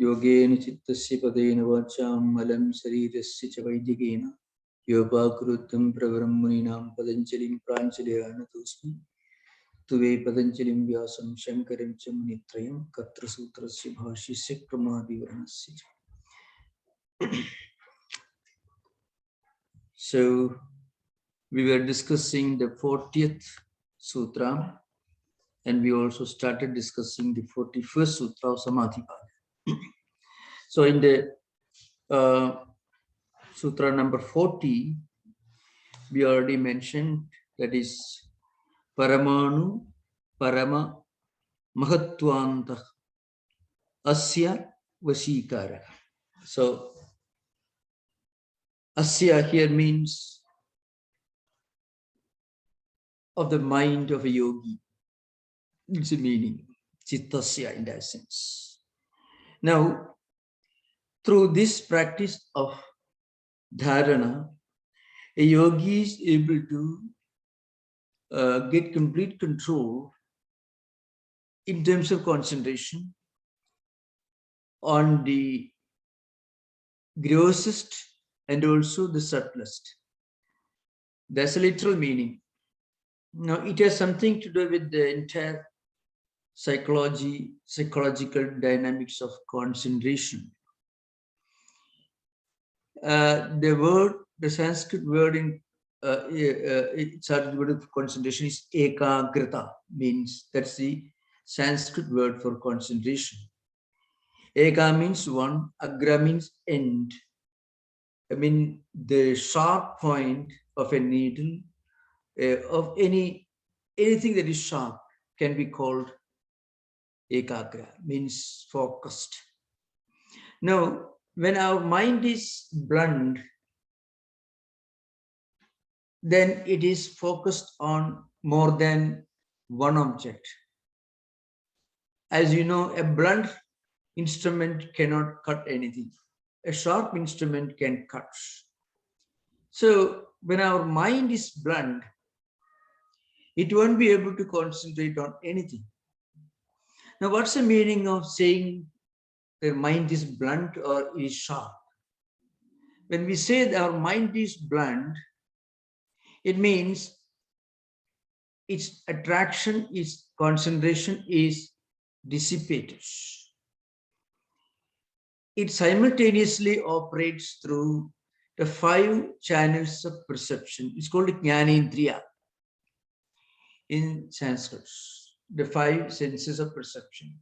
Yogena Chittasya Padena Vacham Malam Sarirasya Cha Vaidikena Yopakruttam Pravaram Padanchalim Pranchalayana Tusmi Tuve Padanchalim Vyasam Shankaram Chamunitrayam Katra Sutrasya Bhashya Pramadivaranasya. So we were discussing the 40th Sutra, and we also started discussing the 41st Sutra of Samadhipada. So in the Sutra number 40, we already mentioned, that is Paramanu Parama Mahattvanta Asya Vashikara. So Asya here means of the mind of a yogi. It's a meaning, Chittasya in that sense. Now, through this practice of dharana, a yogi is able to get complete control in terms of concentration on the grossest and also the subtlest. That's a literal meaning. Now, it has something to do with the entire psychological dynamics of concentration. The Sanskrit word in it's the word of concentration is ekagrata, means that's the Sanskrit word for concentration. Eka means one, agra means end. I mean the sharp point of a needle, of anything that is sharp can be called ekagra, means focused. Now, when our mind is blunt, then it is focused on more than one object. As you know, a blunt instrument cannot cut anything. A sharp instrument can cut. So when our mind is blunt, it won't be able to concentrate on anything. Now, what's the meaning of saying the mind is blunt or is sharp? When we say that our mind is blunt, it means its attraction, its concentration is dissipated. It simultaneously operates through the 5 channels of perception. It's called Jnanendriya in Sanskrit, the 5 senses of perception.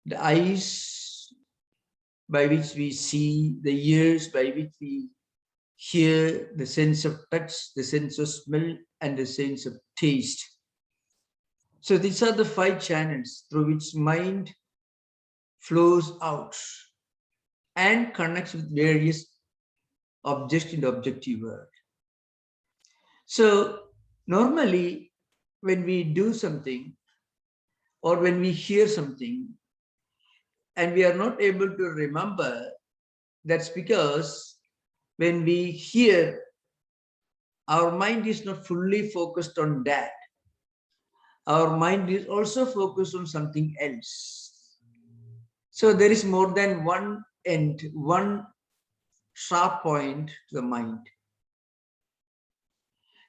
The eyes by which we see, the ears by which we hear, the sense of touch, the sense of smell, and the sense of taste. So these are the 5 channels through which mind flows out and connects with various objects in the objective world. So normally when we do something or when we hear something and we are not able to remember, that's because when we hear, our mind is not fully focused on that. Our mind is also focused on something else. So there is more than one end, one sharp point to the mind.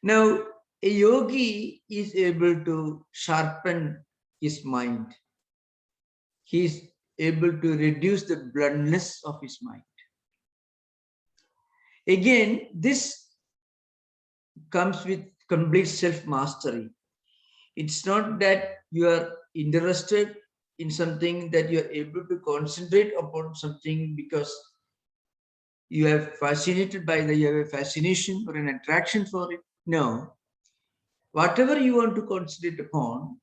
Now, a yogi is able to sharpen his mind. He is able to reduce the bluntness of his mind. Again, this comes with complete self-mastery. It's not that you are interested in something, that you are able to concentrate upon something because you are fascinated by you have a fascination or an attraction for it. No. Whatever you want to concentrate upon,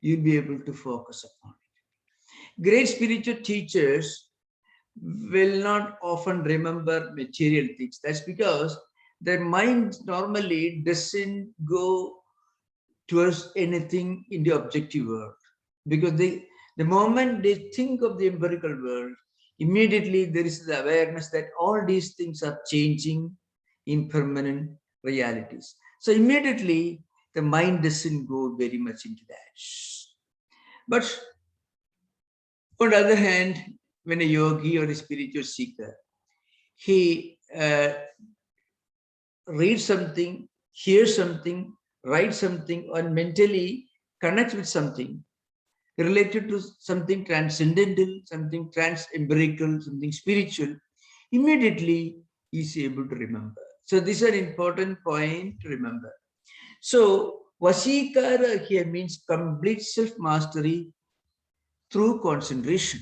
you'll be able to focus upon it. Great spiritual teachers will not often remember material things. That's because their mind normally doesn't go towards anything in the objective world. Because the moment they think of the empirical world, immediately there is the awareness that all these things are changing, impermanent realities. So immediately the mind doesn't go very much into that. But On the other hand, when a yogi or a spiritual seeker, he reads something, hears something, writes something, or mentally connects with something related to something transcendental, something trans-empirical, something spiritual, immediately is able to remember. So this is an important point to remember. So Vasikara here means complete self-mastery through concentration.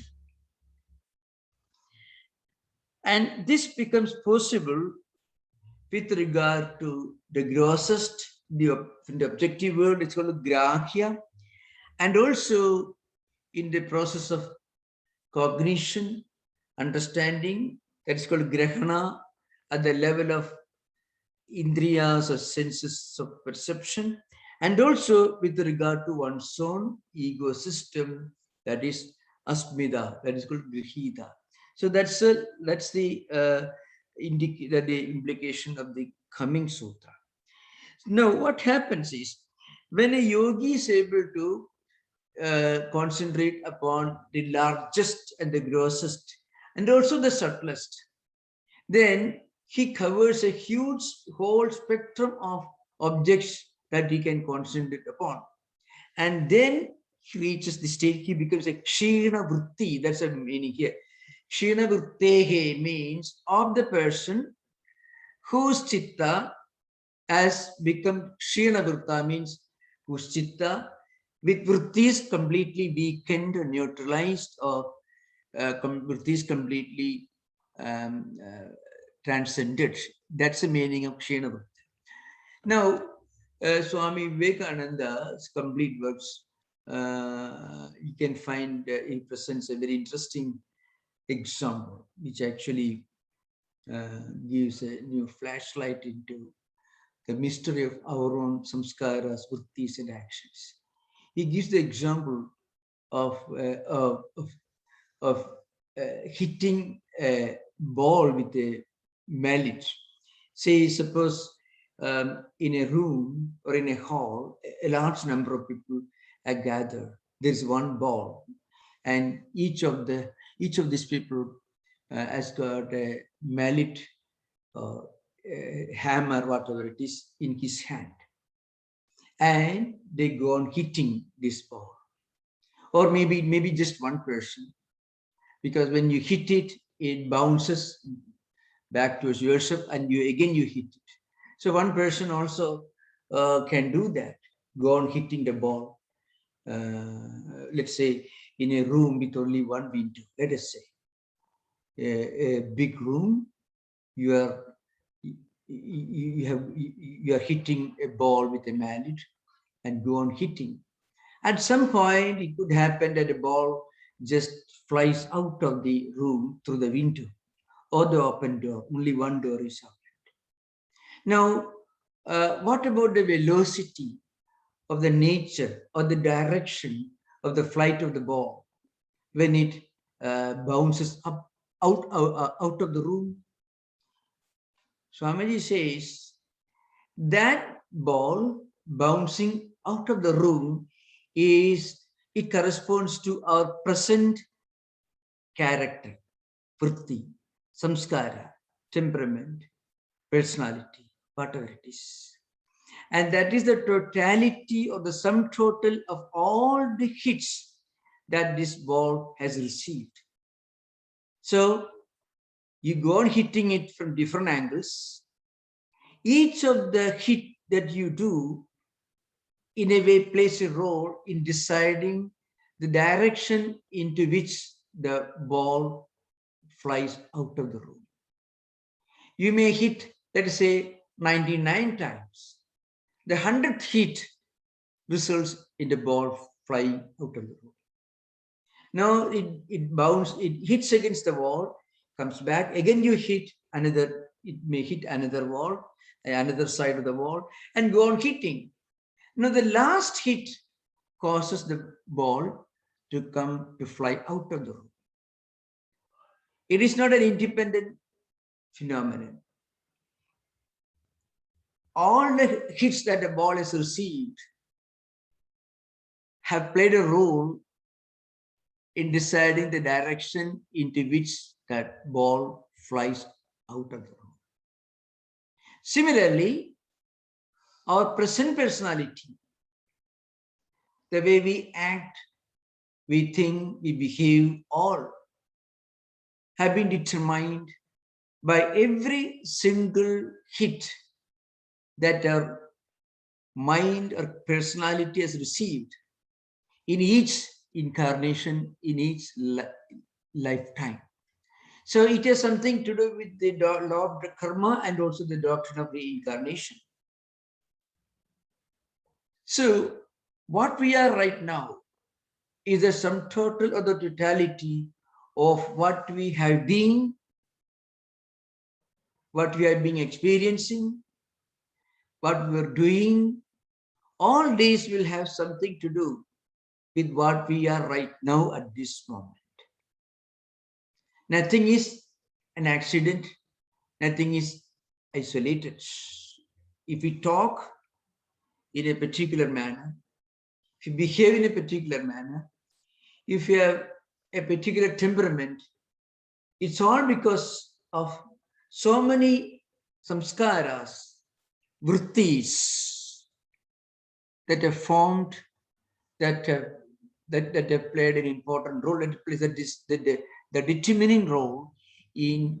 And this becomes possible with regard to the grossest, the objective word, it's called grahya, and also in the process of cognition, understanding, that's called grahana, at the level of indriyas or senses of perception, and also with regard to one's own ego system, that is asmida, that is called grihita. So that's the implication of the coming sutra. Now, what happens is when a yogi is able to concentrate upon the largest and the grossest and also the subtlest, then he covers a huge whole spectrum of objects that he can concentrate upon. And then he reaches the state, he becomes a kshina vritti. That's a meaning here. Kshina vrittehe means of the person whose chitta has become kshina vritta, means whose chitta with vrittis completely weakened or neutralized, or vrittis completely transcended. That's the meaning of kshina vritta. Now, Swami Vivekananda's complete works, you can find he presents a very interesting example, which actually gives a new flashlight into the mystery of our own samskaras, vrittis, and actions. He gives the example of hitting a ball with a mallet. Say, suppose in a room or in a hall, a large number of people are gathered. There's one ball, and each of these people has got a mallet, a hammer, whatever it is, in his hand, and they go on hitting this ball. Or maybe just one person, because when you hit it, it bounces back towards yourself, and you hit it. So one person also can do that, go on hitting the ball. Let's say in a room with only one window, let us say a big room, you are hitting a ball with a mallet and go on hitting. At some point, it could happen that a ball just flies out of the room through the window or the open door. Only one door is open. Now, what about the velocity of the nature or the direction of the flight of the ball when it bounces up out of the room? Swamiji says that ball bouncing out of the room it corresponds to our present character, vritti, samskara, temperament, personality, whatever it is. And that is the totality or the sum total of all the hits that this ball has received. So you go on hitting it from different angles. Each of the hit that you do in a way plays a role in deciding the direction into which the ball flies out of the room. You may hit, let's say, 99 times. The 100th hit results in the ball flying out of the room. Now it hits against the wall, comes back, again you hit another, it may hit another wall, another side of the wall, and go on hitting. Now the last hit causes the ball to fly out of the room. It is not an independent phenomenon. All the hits that the ball has received have played a role in deciding the direction into which that ball flies out of the room. Similarly, our present personality, the way we act, we think, we behave, all have been determined by every single hit that our mind or personality has received in each incarnation, in each lifetime. So it has something to do with the law of the karma and also the doctrine of reincarnation. So what we are right now is a sum total or the totality of what we have been, what we have been experiencing, what we are doing. All these will have something to do with what we are right now at this moment. Nothing is an accident. Nothing is isolated. If we talk in a particular manner, if you behave in a particular manner, if you have a particular temperament, it's all because of so many samskaras, vrittis that have formed, that have played an important role, and plays the determining role in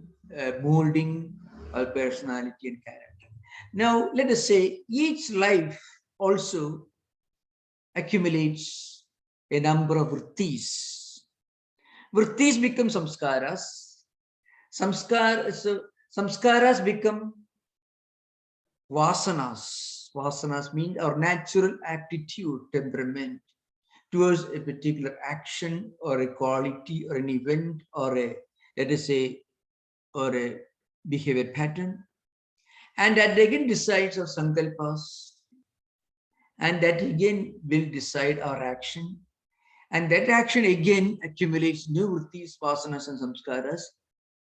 molding our personality and character. Now, let us say each life also accumulates a number of vrittis. Vrittis become samskaras. Samskaras become vasanas. Vasanas mean our natural aptitude, temperament towards a particular action or a quality or an event or a, let us say, or a behavior pattern. And that again decides our sankalpas. And that again will decide our action. And that action again accumulates new vrittis, vasanas and samskaras.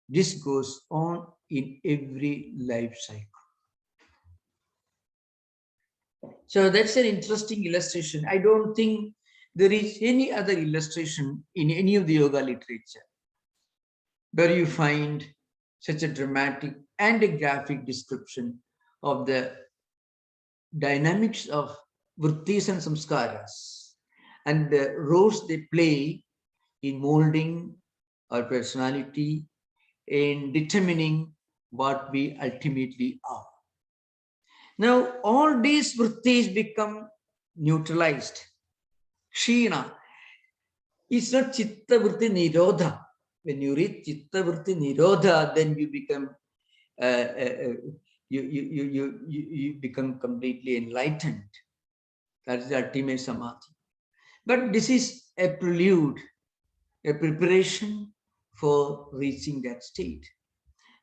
This goes on in every life cycle. So that's an interesting illustration. I don't think there is any other illustration in any of the yoga literature where you find such a dramatic and a graphic description of the dynamics of vrittis and samskaras and the roles they play in molding our personality, in determining what we ultimately are. Now, all these vrittis become neutralized. Kshina. It's not chitta vritti nirodha. When you read chitta vritti nirodha, then you become you become completely enlightened. That is the ultimate samadhi. But this is a prelude, a preparation for reaching that state.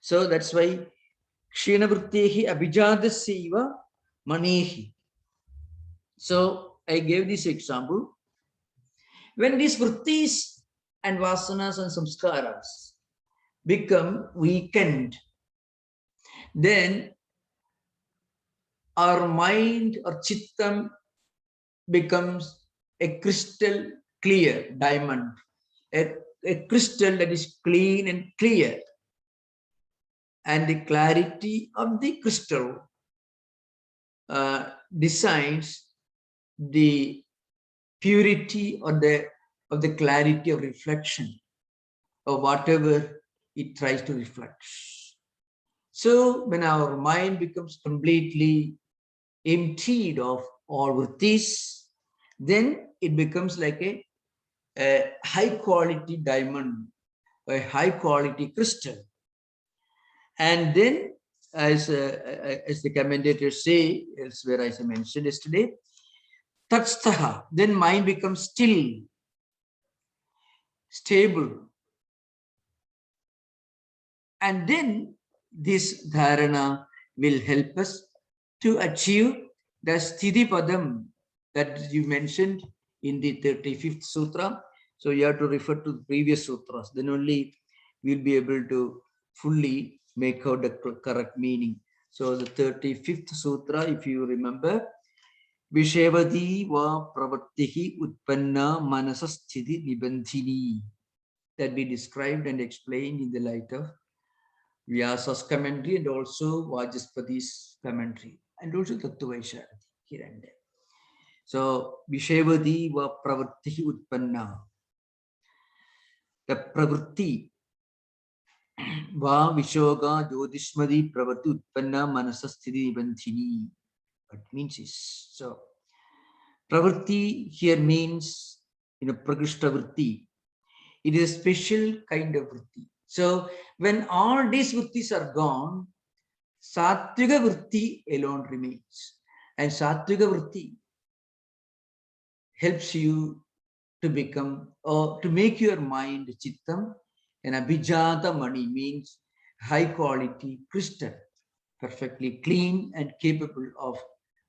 So that's why Kshina vrittehi abhijadasya manehi. So I gave this example. When these vrittis and vasanas and samskaras become weakened, then our mind or chittam becomes a crystal clear diamond, a crystal that is clean and clear. And the clarity of the crystal decides the purity or the clarity of reflection of whatever it tries to reflect. So when our mind becomes completely emptied of all vrittis, then it becomes like a high quality diamond, a high quality crystal. And then as the commentators say, elsewhere as I mentioned yesterday, tatstha, then mind becomes still, stable. And then this dharana will help us to achieve the sthiti padam that you mentioned in the 35th sutra. So you have to refer to the previous sutras, then only we'll be able to fully make out the correct meaning. So the 35th sutra, if you remember, Vishevati va pravrittihi utpanna manasasthiti nibandhini. That we described and explained in the light of Vyasa's commentary and also Vajaspati's commentary and also Tattwamayananda here and there. So Vishevati va pravrittihi utpanna. The pravritti va vishoga jyotishmadi pravritti utpanna manasasthiti nibandhini. What it means is, so pravritti here means, prakrishta vritti. It is a special kind of vritti. So when all these vrittis are gone, Sattviga vritti alone remains. And Sattviga vritti helps you to become, or to make your mind chittam, and abhijata mani means high quality crystal, perfectly clean and capable of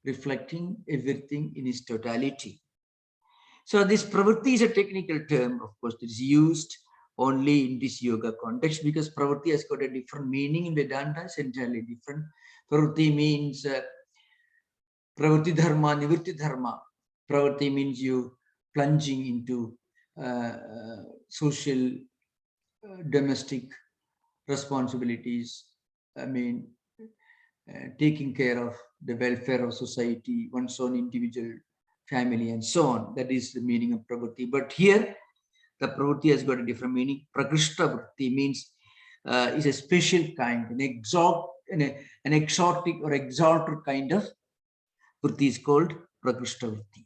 reflecting everything in its totality. So this pravritti is a technical term, of course, it is used only in this yoga context because pravritti has got a different meaning in Vedanta, it's entirely different. Pravritti means pravritti dharma, nivritti dharma. Pravritti means you plunging into social, domestic responsibilities. I mean, taking care of the welfare of society, one's own individual family, and so on. That is the meaning of pravritti. But here, the pravritti has got a different meaning. Prakrishta vritti means is a special kind, an exotic or exalted kind of vritti is called prakrishta vritti.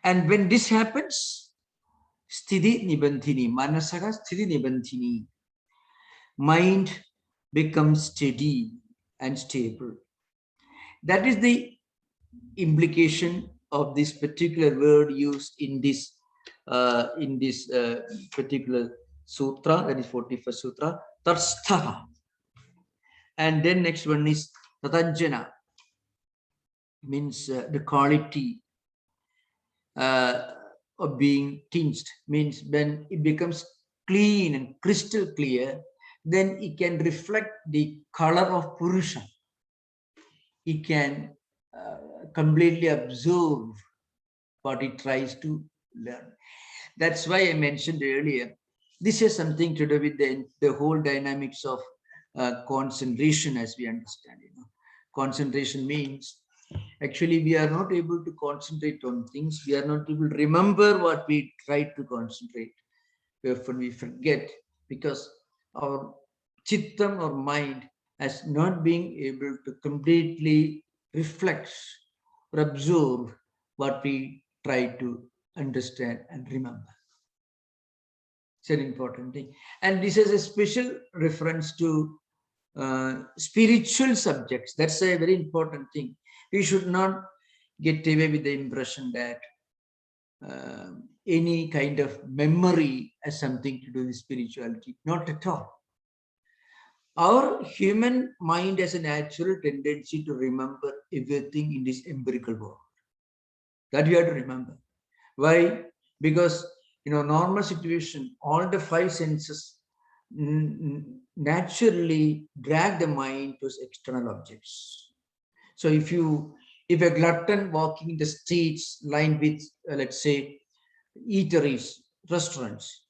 And when this happens, sthiti nibandhini, manasaga sthiti nibandhini, mind becomes steady and stable. That is the implication of this particular word used in this particular sutra, that is 41st sutra, tarstha. And then next one is tatanjana, means the quality of being tinged, means when it becomes clean and crystal clear, then it can reflect the color of Purusha. It can completely absorb what it tries to learn. That's why I mentioned earlier, this has something to do with the whole dynamics of concentration as we understand. Concentration means actually we are not able to concentrate on things. We are not able to remember what we try to concentrate. Therefore, we forget because our chittam or mind has not been able to completely reflect or absorb what we try to understand and remember. It's an important thing. And this is a special reference to spiritual subjects. That's a very important thing. We should not get away with the impression that any kind of memory has something to do with spirituality. Not at all. Our human mind has a natural tendency to remember everything in this empirical world. That we have to remember. Why? Because normal situation, all the five senses naturally drag the mind to external objects. So if a glutton walking in the streets lined with, let's say, eateries, restaurants,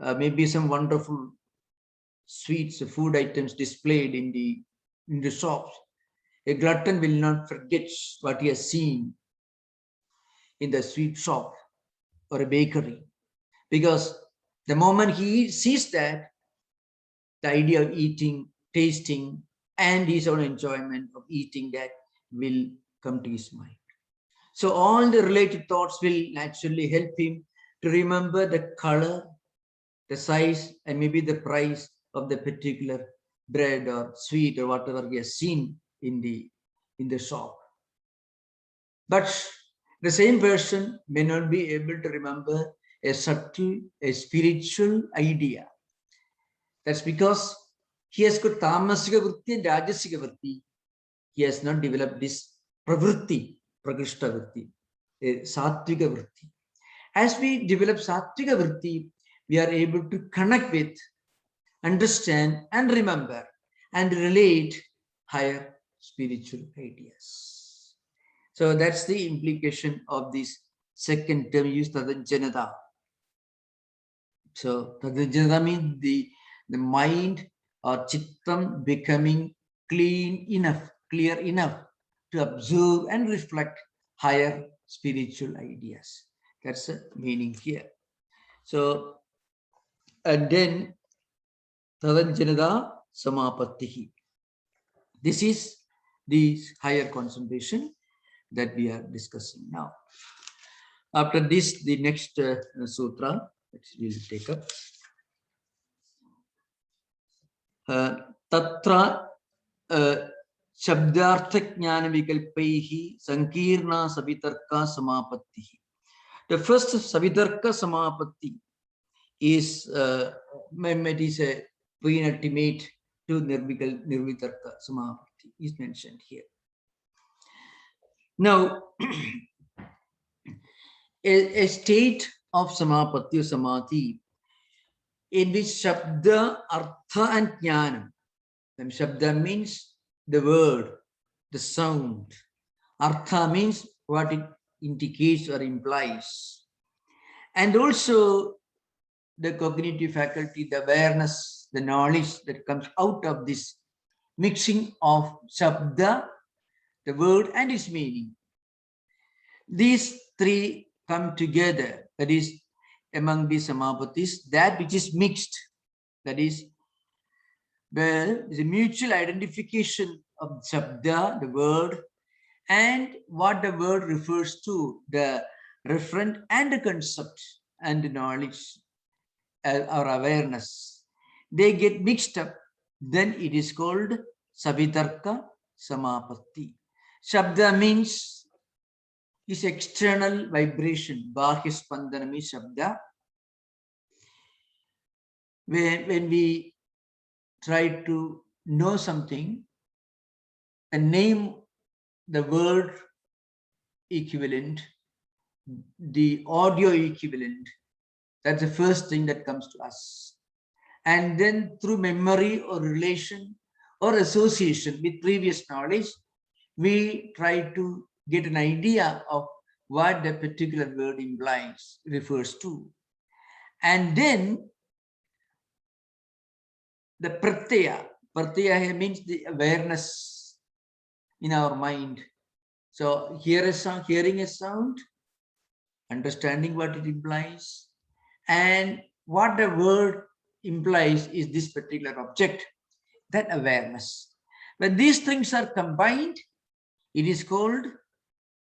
maybe some wonderful sweets, food items displayed in the shops, a glutton will not forget what he has seen in the sweet shop or a bakery, because the moment he sees that, the idea of eating, tasting, and his own enjoyment of eating that will come to his mind. So all the related thoughts will naturally help him to remember the color, the size, and maybe the price of the particular bread or sweet or whatever he has seen in the shop. But the same person may not be able to remember a subtle, a spiritual idea. That's because he has got tamasika vritti and rajasika vritti. He has not developed this pravritti, prakrishta vritti, sattvika vritti. As we develop sattvika vritti, we are able to connect with, understand, and remember, and relate higher spiritual ideas. So that's the implication of this second term used, Tadanjanata. So Tadanjanata means the mind or chittam becoming clear enough to observe and reflect higher spiritual ideas. That's the meaning here. So, and then Tadanjanata Samapattihi. This is the higher concentration that we are discussing now. After this, the next sutra, which we will take up. Tatra Shabdartha Jnana Vikalpaihi Sankirna Savitarka Samapattihi. The first Savitarka Samapatti is it is a penultimate to Nirvitarka Samapatti is mentioned here. Now, a state of Samapatti or Samadhi in which Shabda, Artha and Jnana. And Shabda means the word, the sound. Artha means what it indicates or implies. And also the cognitive faculty, the awareness, the knowledge that comes out of this mixing of Shabda, the word and its meaning. These three come together, that is, among the Samapattis, that which is mixed, that is, where the mutual identification of Shabda, the word, and what the word refers to, the referent and the concept and the knowledge or awareness, they get mixed up, then it is called Savitarka Samapatti. Shabda means is external vibration. Bahya Spandana means Shabda. When we try to know something, the name, the word equivalent, the audio equivalent, that's the first thing that comes to us. And then through memory or relation or association with previous knowledge, we try to get an idea of what the particular word implies, refers to. And then the pratyaya means the awareness in our mind. So hearing a sound, understanding what it implies, and what the word implies is this particular object, that awareness. When these things are combined, it is called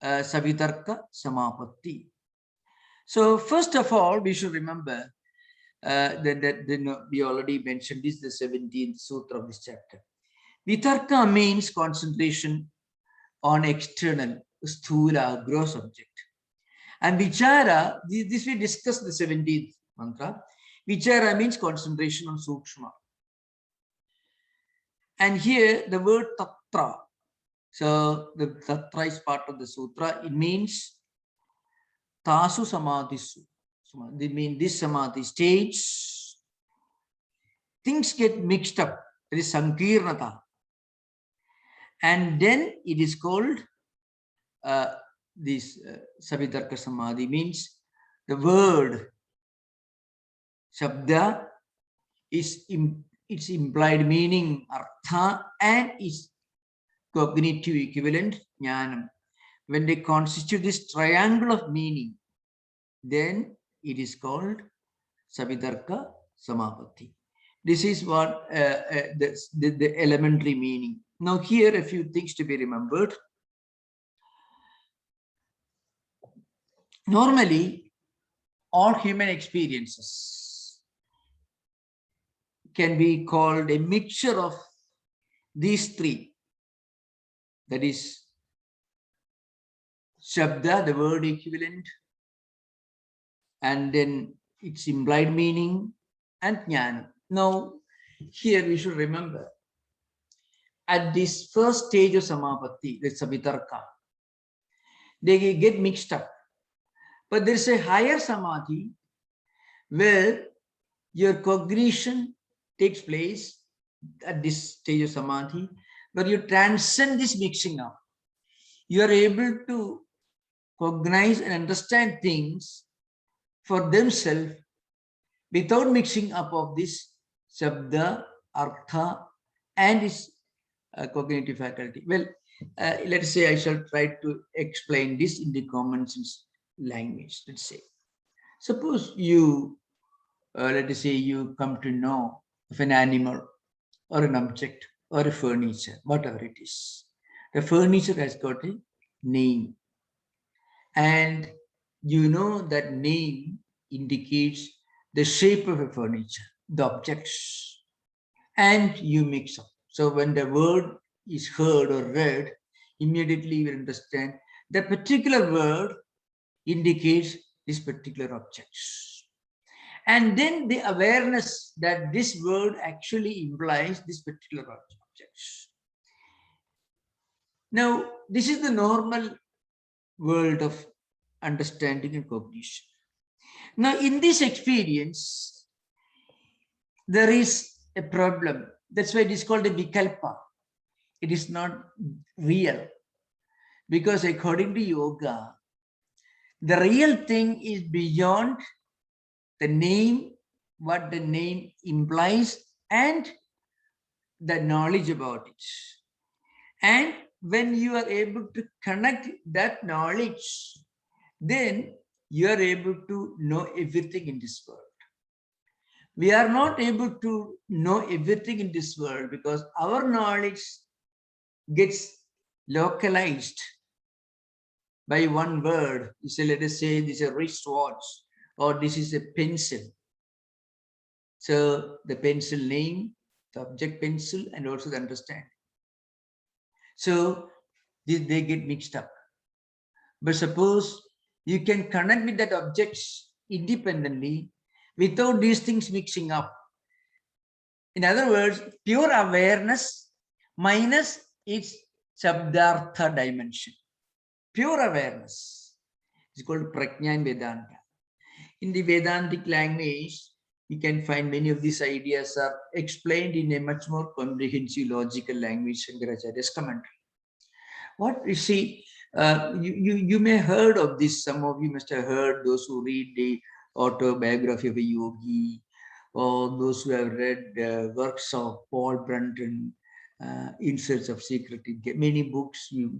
Savitarka Samapatti. So first of all, we should remember that we already mentioned this, the 17th sutra of this chapter. Vitarka means concentration on external, sthula, gross object. And vichara, this we discussed the 17th mantra. Vichara means concentration on sukshma. And here the word tatra. So the tatra is part of the sutra. It means tasu samadhisu. They mean this samadhi stage, things get mixed up. There is sankirnata. And then it is called this Savitarka Samadhi, means the word Shabda is its implied meaning, Artha, and its cognitive equivalent, Jnanam. When they constitute this triangle of meaning, then it is called Savitarka Samapatti. This is what the elementary meaning. Now here a few things to be remembered. Normally, all human experiences can be called a mixture of these three. That is Shabda, the word equivalent, and then its implied meaning, and Jnana. Now, here we should remember, at this first stage of Samapatti, the Savitarka, they get mixed up. But there is a higher Samadhi where your cognition takes place at this stage of Samadhi, where you transcend this mixing up. you are able to cognize and understand things for themselves without mixing up of this shabda, artha, and its cognitive faculty. Well, let's say I shall try to explain this in the common sense language. Let's say, suppose you, let us say you come to know of an animal or an object or a furniture, whatever it is. The furniture has got a name, and you know that name indicates the shape of a furniture, the objects, and you mix up. So when the word is heard or read, immediately you understand that particular word indicates this particular objects. And then the awareness that this word actually implies this particular objects. Now, this is the normal world of understanding and cognition. Now, in this experience, there is a problem. That's why it is called a vikalpa. It is not real. Because according to yoga, the real thing is beyond the name, what the name implies, and the knowledge about it. And when you are able to connect that knowledge, then you are able to know everything in this world. We are not able to know everything in this world because our knowledge gets localized by one word. You say, let us say this is a wristwatch or this is a pencil. So the pencil name, the object pencil, and also the understanding. So they get mixed up. But suppose you can connect with that objects independently without these things mixing up. In other words, pure awareness minus its Shabdartha dimension. Pure awareness is called Prajna in Vedanta. In the Vedantic language, you can find many of these ideas are explained in a much more comprehensive logical language, Shankaracharya's commentary. What you see, you may have heard of this, some of you must have heard, those who read the autobiography of a yogi, or those who have read works of Paul Brunton, In Search of Secret. Many books you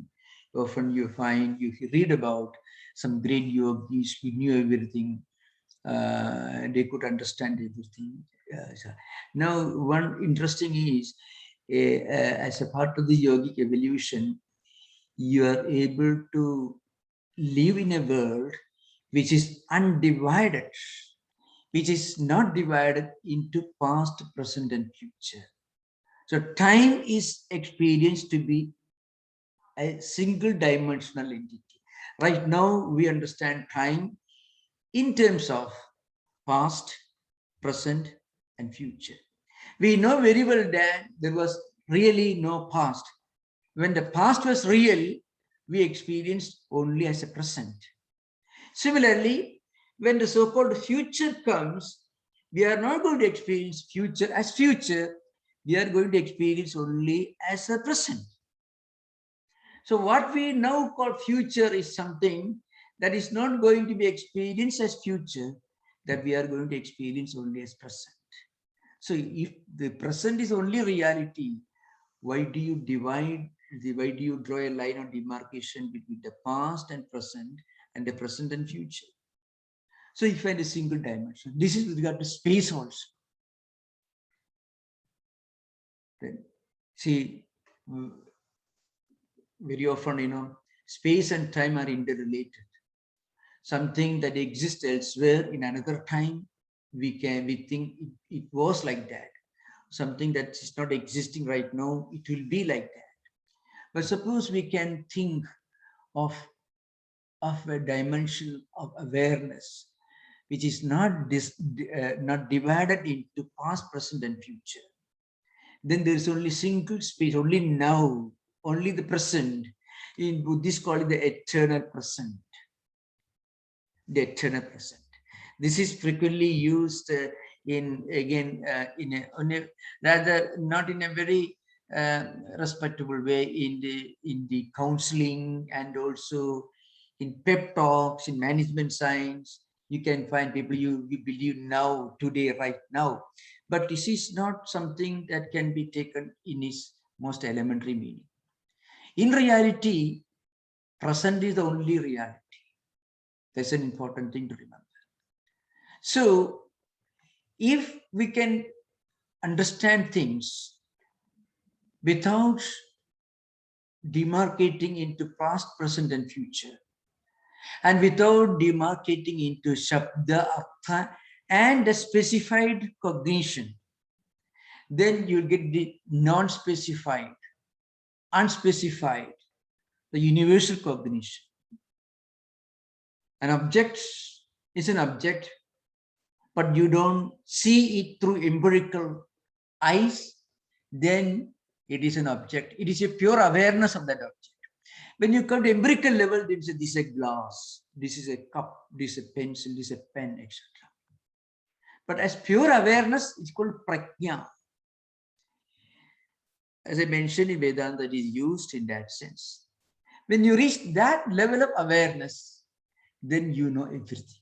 find, you read about some great yogis who knew everything. They could understand everything. Now, one interesting is, as a part of the yogic evolution, you are able to live in a world which is undivided, which is not divided into past, present, and future. So time is experienced to be a single dimensional entity. Right now, we understand time in terms of past, present, and future. We know very well that there was really no past. When the past was real, we experienced only as a present. Similarly, when the so-called future comes, we are not going to experience future as future. We are going to experience only as a present. So what we now call future is something that is not going to be experienced as future, that we are going to experience only as present. So if the present is only reality, why do you divide, why do you draw a line of demarcation between the past and present and the present and future? So you find a single dimension. This is with regard to space also. Then, see, very often, space and time are interrelated. Something that exists elsewhere in another time, we think it was like that. Something that is not existing right now, it will be like that. But suppose we can think of a dimension of awareness which is not divided into past, present, and future. Then there is only single space, only now, only the present. In Buddhists call it the eternal present. The eternal present. This is frequently used in a rather not in a very respectable way in the counseling, and also in pep talks, in management science. You can find people you believe now, today, right now. But this is not something that can be taken in its most elementary meaning. In reality, present is the only reality. That's an important thing to remember. So, if we can understand things without demarcating into past, present, and future, and without demarcating into Shabda, Artha, and a specified cognition, then you'll get the non-specified, unspecified, the universal cognition. An object is an object, but you don't see it through empirical eyes, then it is an object. It is a pure awareness of that object. When you come to empirical level, this is a glass, this is a cup, this is a pencil, this is a pen, etc. But as pure awareness, it's called prajna. As I mentioned in Vedanta, it is used in that sense. When you reach that level of awareness, then you know everything.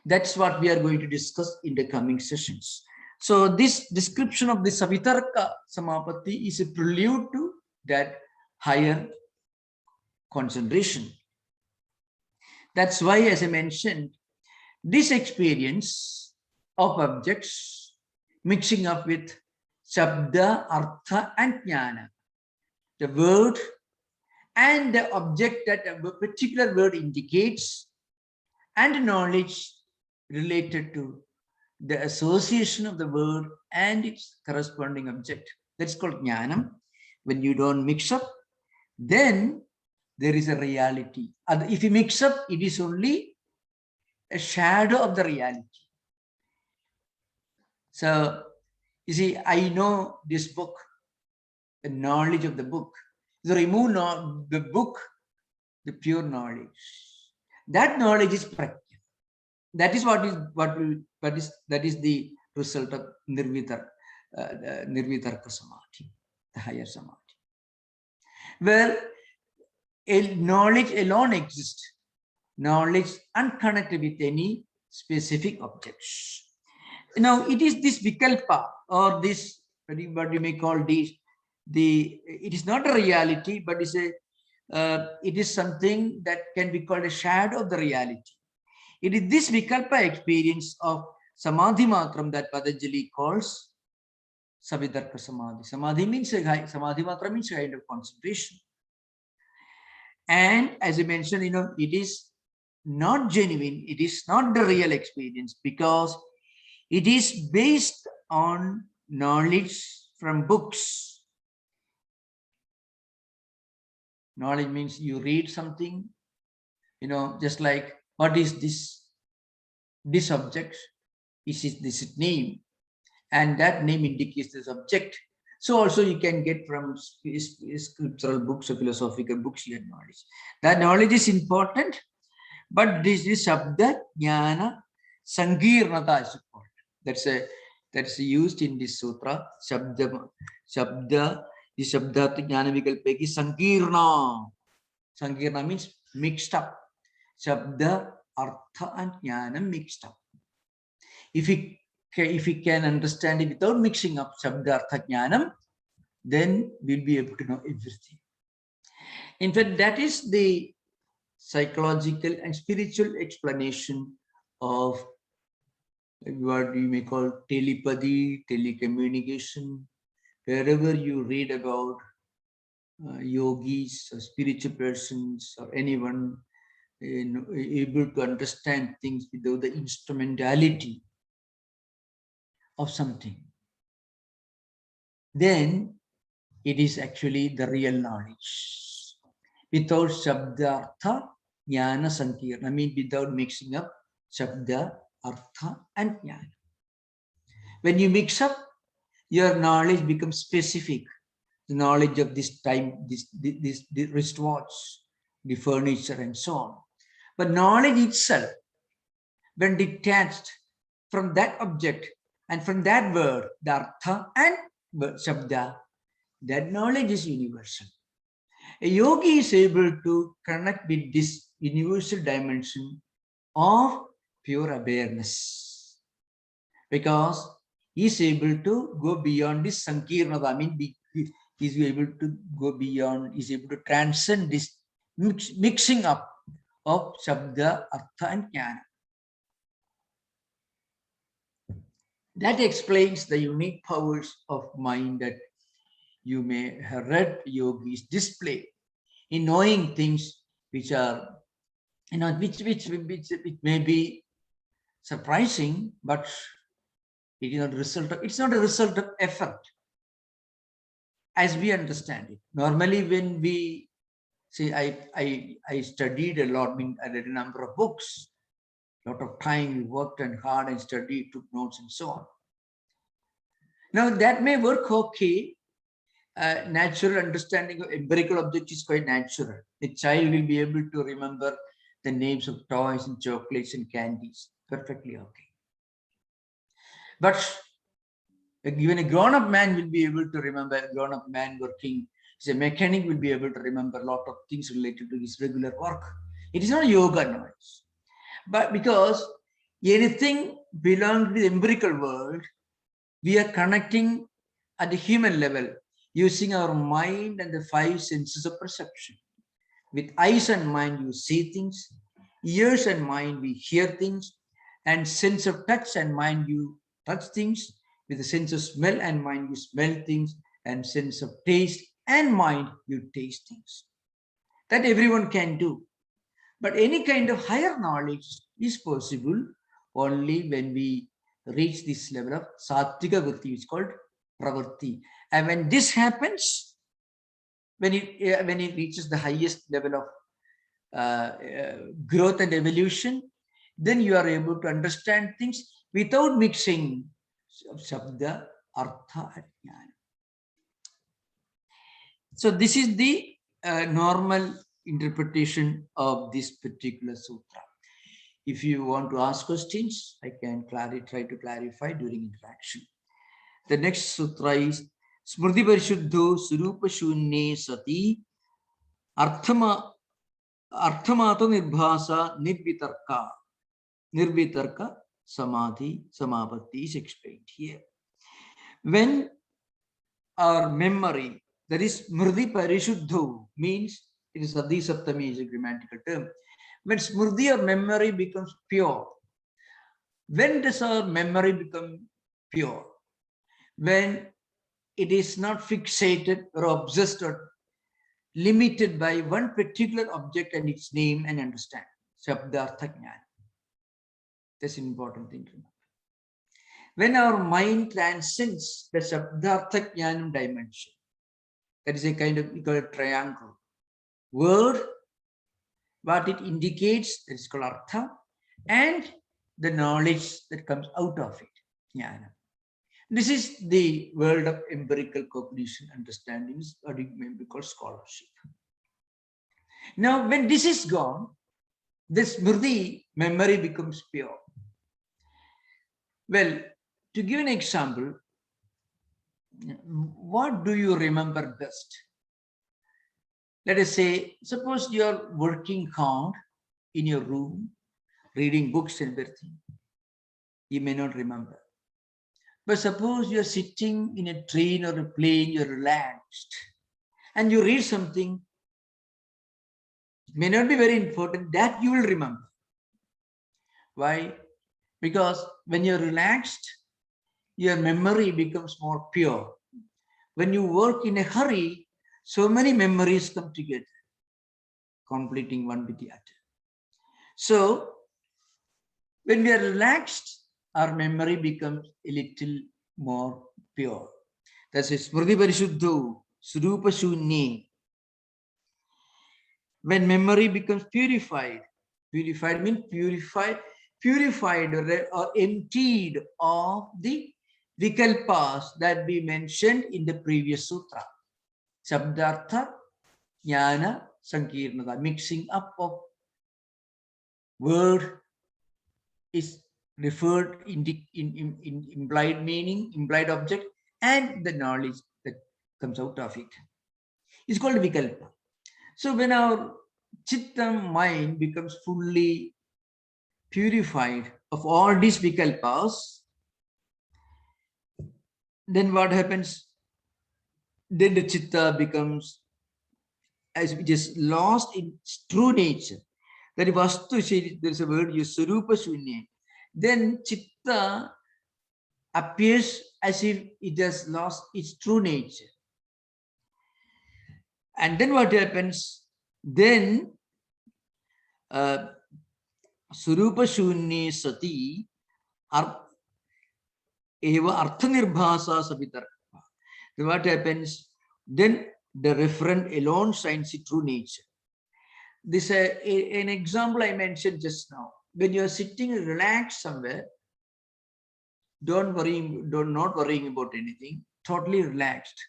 That's what we are going to discuss in the coming sessions. So this description of the Savitarka Samapatti is a prelude to that higher concentration. That's why, as I mentioned, this experience of objects mixing up with Shabda, Artha, and Jnana, the word and the object that a particular word indicates, and knowledge related to the association of the word and its corresponding object. That's called Jnanam. When you don't mix up, then there is a reality. And if you mix up, it is only a shadow of the reality. So, you see, I know this book, the knowledge of the book. So remove the book, the pure knowledge. That knowledge is practical. That is that is the result of Nirvitarka Samadhi, the higher Samadhi, where knowledge alone exists, knowledge unconnected with any specific objects. Now, it is this Vikalpa, or this, what you may call this, it is not a reality, but it is something that can be called a shadow of the reality. It is this Vikalpa experience of Samadhi Matram that Patanjali calls Savitarka Samadhi. Samadhi Matram means a kind of concentration. And as I mentioned, it is not genuine, it is not the real experience, because it is based on knowledge from books. Knowledge means you read something, just like, what is this object? Is this name? And that name indicates this object. So also you can get from scriptural books or philosophical books your knowledge. That knowledge is important, but this is Shabda, Jnana, Sankirnata is important. That's used in this sutra. Shabda, the Shabda Jnana Vikalpeki Sankirna. Sankirna means mixed up. Shabda, Artha, and Jnana mixed up. If we can understand it without mixing up Shabda, Artha, Jnanam, then we'll be able to know everything. In fact, that is the psychological and spiritual explanation of what you may call telepathy, telecommunication. Wherever you read about yogis or spiritual persons or anyone able to understand things without the instrumentality of something, then it is actually the real knowledge. Without Shabda, Artha, Jnana, Sankirna, I mean without mixing up Shabda, Artha, and Jnana. When you mix up, your knowledge becomes specific. The knowledge of this time, this wristwatch, the furniture, and so on. But knowledge itself, when detached from that object and from that word, the Artha and Shabda, that knowledge is universal. A yogi is able to connect with this universal dimension of pure awareness because he is able to go beyond this sankirnata. I mean, he is able to go beyond, he is able to transcend this mixing up of Shabda, Artha and Jnana. That explains the unique powers of mind that you may have read yogis display in knowing things which are, which may be surprising, but it is not a result of, it's not a result of effort as we understand it. Normally, when we see, I studied a lot, I read a number of books, a lot of time, we worked and hard and studied, took notes and so on. Now that may work okay. Natural understanding of empirical objects is quite natural. A child will be able to remember the names of toys and chocolates and candies. Perfectly okay. But even a grown-up man will be able to remember, a grown-up man working as a mechanic will be able to remember a lot of things related to his regular work. It is not yoga knowledge. But because anything belongs to the empirical world, we are connecting at the human level using our mind and the 5 senses of perception. With eyes and mind, you see things. Ears and mind, we hear things. And sense of touch and mind, you touch things. With the sense of smell and mind, you smell things. And sense of taste and mind, you taste things. That everyone can do. But any kind of higher knowledge is possible only when we reach this level of sattvika vritti, which is called pravritti. And when this happens, when it reaches the highest level of growth and evolution, then you are able to understand things without mixing shabda, artha, and jnana. So this is the normal interpretation of this particular sutra. If you want to ask questions, I can try to clarify during interaction. The next sutra is Smriti Parishuddho Surupa Shunye Sati Arthamata Nirbhasa Nirvitarka Samadhi Samapatti is explained here. When our memory, that is Smriti Parishuddho, means it is Adi Saptami is a grammatical term. When Smriti or memory becomes pure, when does our memory become pure? When it is not fixated or obsessed or limited by one particular object and its name and understanding. Shabdartha Jnana. That's an important thing to know. When our mind transcends the Shabdartha Jnanam dimension, that is a kind of, we call it triangle. Word, what it indicates, that is called Artha, and the knowledge that comes out of it, Jnana. This is the world of empirical cognition, understandings, or it may be called scholarship. Now, when this is gone, this smriti, memory, becomes pure. Well, to give an example, what do you remember best? Let us say, suppose you are working hard in your room, reading books and everything. You may not remember. But suppose you are sitting in a train or a plane, you're relaxed, and you read something, it may not be very important, that you will remember. Why? Because when you're relaxed, your memory becomes more pure. When you work in a hurry, so many memories come together, completing one with the other. So, when we are relaxed, our memory becomes a little more pure. That's a Smriti Parishuddho, Surupa Shunye. When memory becomes purified, purified means purified or emptied of the vikalpas that we mentioned in the previous sutra. Shabdartha, Jnana, Sankirnata, mixing up of word is referred in implied meaning, implied object, and the knowledge that comes out of it. It's called vikalpa. So when our chitta mind becomes fully purified of all these vikalpas, then what happens? Then the chitta becomes, as it is lost in its true nature. That vastu, there is a word used, sarupa shunya. Then chitta appears as if it has lost its true nature. And then what happens? Then Surupa Shunni Sati Eva Arthanirbhasa Savitarka. Then what happens? Then the referent alone shines its true nature. This an example I mentioned just now. When you are sitting relaxed somewhere, not worrying about anything, totally relaxed,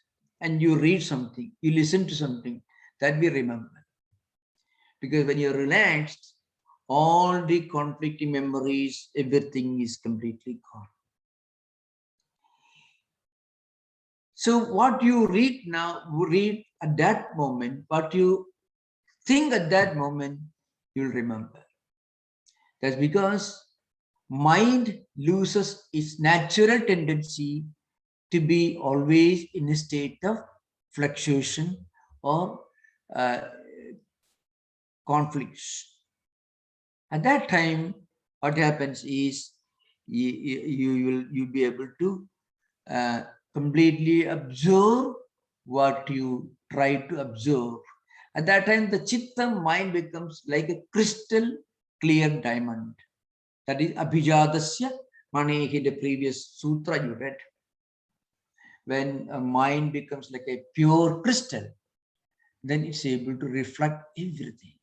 and you read something, you listen to something, that we remember. Because when you're relaxed, all the conflicting memories, everything is completely gone. So what you read at that moment, what you think at that moment, you'll remember. That's because mind loses its natural tendency to be always in a state of fluctuation or conflicts. At that time, what happens is you'll be able to completely observe what you try to observe. At that time, the chitta mind becomes like a crystal clear diamond. That is Abhijadasya Manehi, the previous sutra you read. When a mind becomes like a pure crystal, then it's able to reflect everything.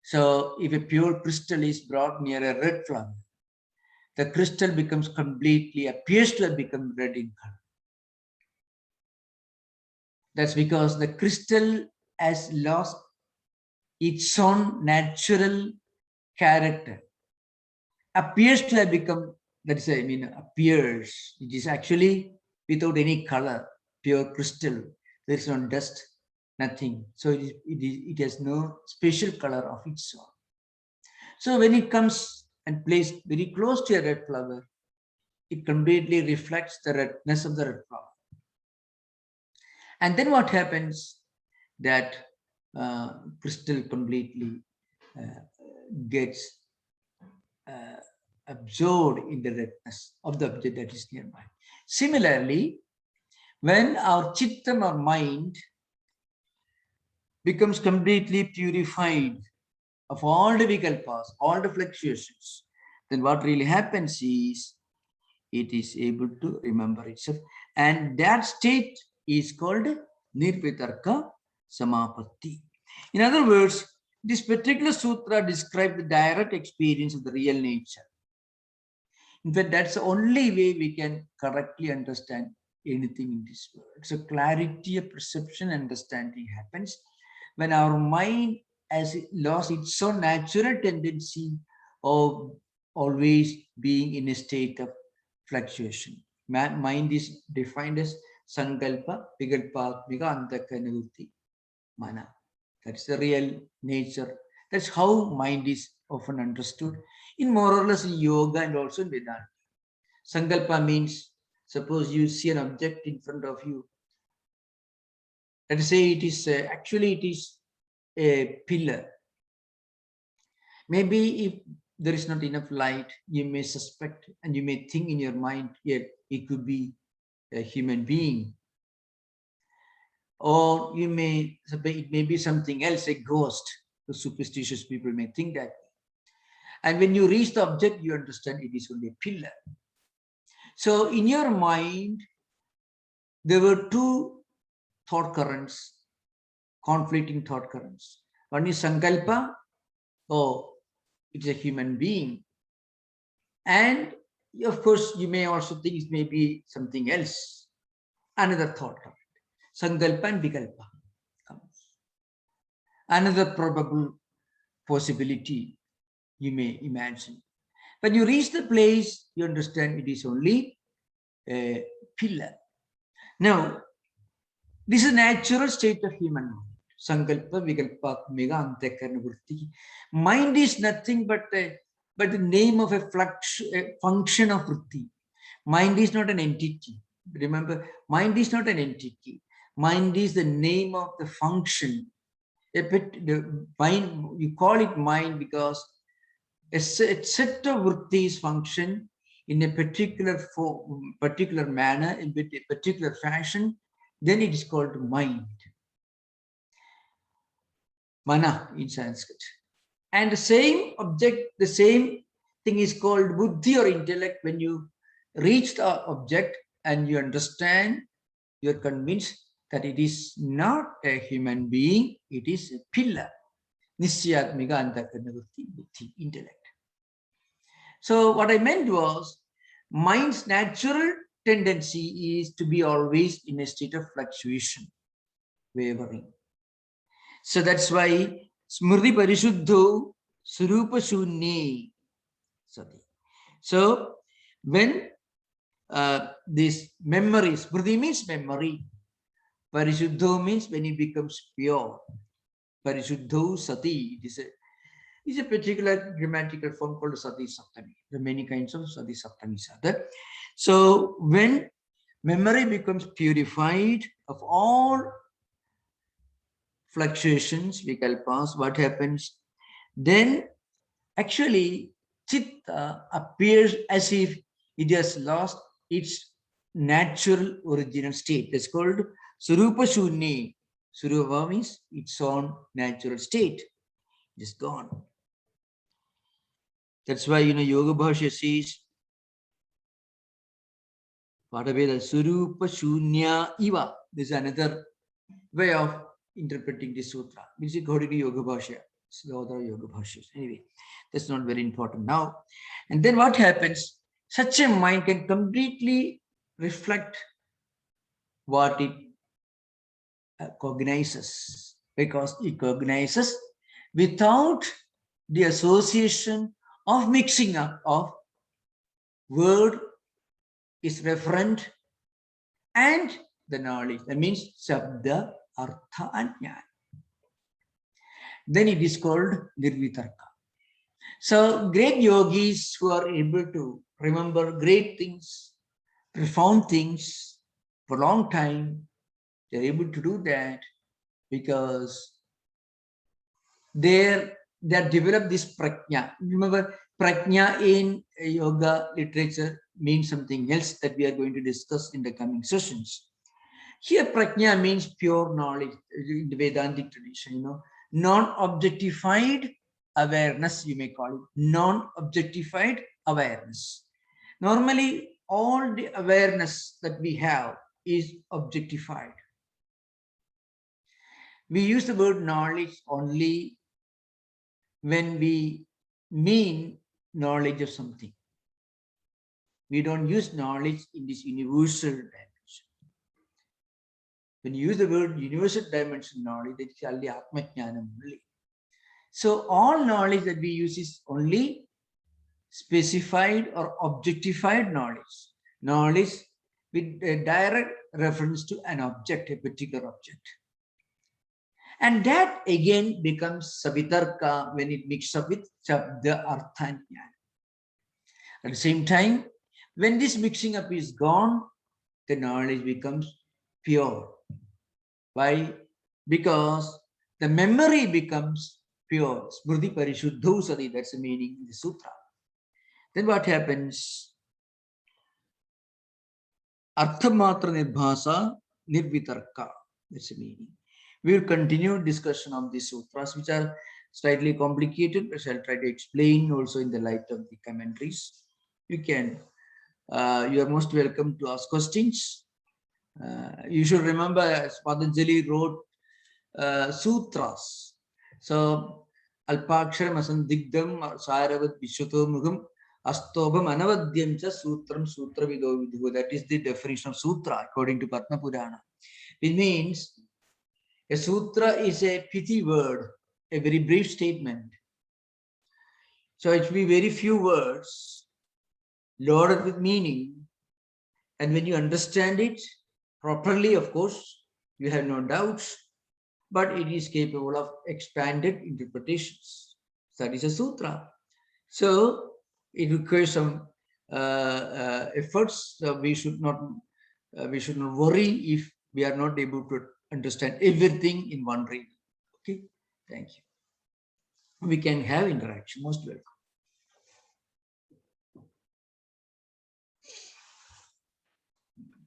So if a pure crystal is brought near a red flower, the crystal becomes appears to have become red in color. That's because the crystal has lost its own natural character. Appears to have become, appears. It is actually without any color, pure crystal. There is no dust, nothing. So it has no special color of its own. So when it comes and placed very close to a red flower, it completely reflects the redness of the red flower. And then what happens? That crystal completely gets absorbed in the redness of the object that is nearby. Similarly, when our chitta or mind becomes completely purified of all the vikalpas, all the fluctuations, then what really happens is it is able to remember itself. And that state is called Nirvitarka Samapatti. In other words, this particular sutra describes the direct experience of the real nature. In fact, that's the only way we can correctly understand anything in this world. So clarity of perception and understanding happens when our mind has lost its own natural tendency of always being in a state of fluctuation. Mind is defined as sankalpa, vikalpa, antaka, nivrutti, mana. That's the real nature. That's how mind is often understood in more or less in yoga and also in Vedanta. Sankalpa means, suppose you see an object in front of you. Let us say it is actually it is a pillar. Maybe if there is not enough light, you may suspect and you may think in your mind, yeah, it could be a human being. Or it may be something else, a ghost. The superstitious people may think that. And when you reach the object, you understand it is only a pillar. So in your mind, there were two thought currents, conflicting thought currents. One is sankalpa, oh, it's a human being. And of course, you may also think it may be something else, another thought current. Sankalpa and vikalpa comes. Another probable possibility you may imagine. When you reach the place, you understand it is only a pillar. Now, this is a natural state of human mind. Sankalpa, Vikalpatmika, Antakarna Vritti. Mind is nothing but the name of a function of Vritti. Mind is not an entity. Remember, mind is not an entity. Mind is the name of the function. The mind, you call it mind because a set of vrittis function in a particular form, particular manner, in a particular fashion, then it is called mind. Mana in Sanskrit. And the same object, the same thing is called buddhi or intellect. When you reach the object and you understand, you're convinced that it is not a human being, it is a pillar. Nisyatmika antakarna buddhi, intellect. So what I meant was, mind's natural tendency is to be always in a state of fluctuation, wavering. So that's why Smriti Parishuddho Surupa Shunye Sati. So when this memory, Smriti means memory, Parishuddho means when it becomes pure. Parishuddho Sati, it is a particular grammatical form called Sati Saptami. There are many kinds of Sati Saptamis are there. So when memory becomes purified of all fluctuations, vikalpas, what happens? Then actually Chitta appears as if it has lost its natural original state. That's called Surupa Shunni. Surupa means its own natural state. It is gone. That's why, Yoga Bhashya says, Padaveda Surupa Shunya Iva. This is another way of interpreting this sutra, which is according to Yoga Bhashya. The other Yoga Bhashyas. Anyway, that's not very important now. And then what happens? Such a mind can completely reflect what it cognizes, because it cognizes without the association of mixing up of word is referent and the knowledge. That means Shabda, Artha and Jnana. Then it is called Nirvitarka. So great yogis who are able to remember great things, profound things for a long time, they're able to do that because they develop this prajna. Remember, prajna in yoga literature means something else that we are going to discuss in the coming sessions. Here, prajna means pure knowledge in the Vedantic tradition, non-objectified awareness, you may call it, non-objectified awareness. Normally, all the awareness that we have is objectified. We use the word knowledge only when we mean knowledge of something. We don't use knowledge in this universal dimension. When you use the word universal dimension knowledge, it's only Atma Jnanam only. So all knowledge that we use is only specified or objectified knowledge. Knowledge with a direct reference to an object, a particular object. And that again becomes Savitarka when it mixes up with Shabda, Artha and Jnana. At the same time, when this mixing up is gone, the knowledge becomes pure. Why? Because the memory becomes pure. Smriti Parishuddho Sati, that's the meaning in the sutra. Then what happens? Arthamatra Nirbhasa Nirvitarka, that's the meaning. We will continue discussion of these sutras, which are slightly complicated, but I'll try to explain also in the light of the commentaries. You are most welcome to ask questions. You should remember, as Patanjali wrote sutras. So, Alpaksharam Asandigdam Saravat Vishwato Mugam Astobham Anavadyamcha Sutram Sutra Vido Vidhu. That is the definition of sutra according to Padma Purana. It means a sutra is a pithy word, a very brief statement. So it will be very few words loaded with meaning. And when you understand it, properly, of course, you have no doubts, but it is capable of expanded interpretations. That is a sutra. So it requires some efforts. We should not worry if we are not able to understand everything in one reading. Okay, thank you. We can have interaction. Most welcome.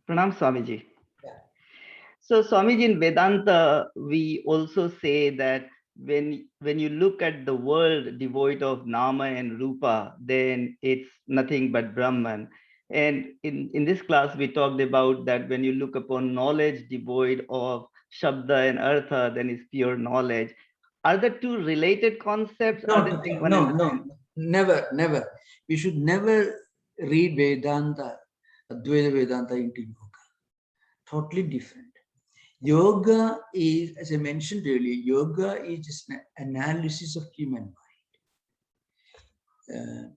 Pranam Swamiji. Yeah. So Swamiji, in Vedanta, we also say that when you look at the world devoid of Nama and Rupa, then it's nothing but Brahman. And in this class, we talked about that when you look upon knowledge devoid of Shabda and Artha, then it's pure knowledge. Are the two related concepts? Are they saying one and the No, same? never, never. We should never read Vedanta, Advaita Vedanta into yoga. Totally different. Yoga is, as I mentioned earlier, yoga is just an analysis of human mind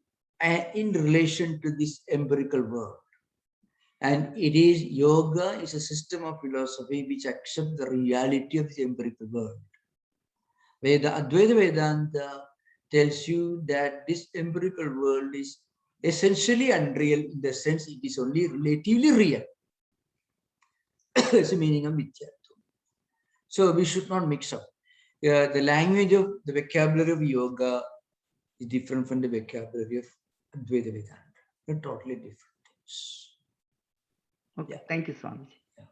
in relation to this empirical world. And it is yoga is a system of philosophy which accepts the reality of the empirical world. Advaita Vedanta tells you that this empirical world is essentially unreal in the sense it is only relatively real. That's the meaning of Mithyattva. So we should not mix up. The language of the vocabulary of yoga is different from the vocabulary of Advaita Vedanta. They're totally different things. Okay, Yeah. thank you, Swamiji. Yeah.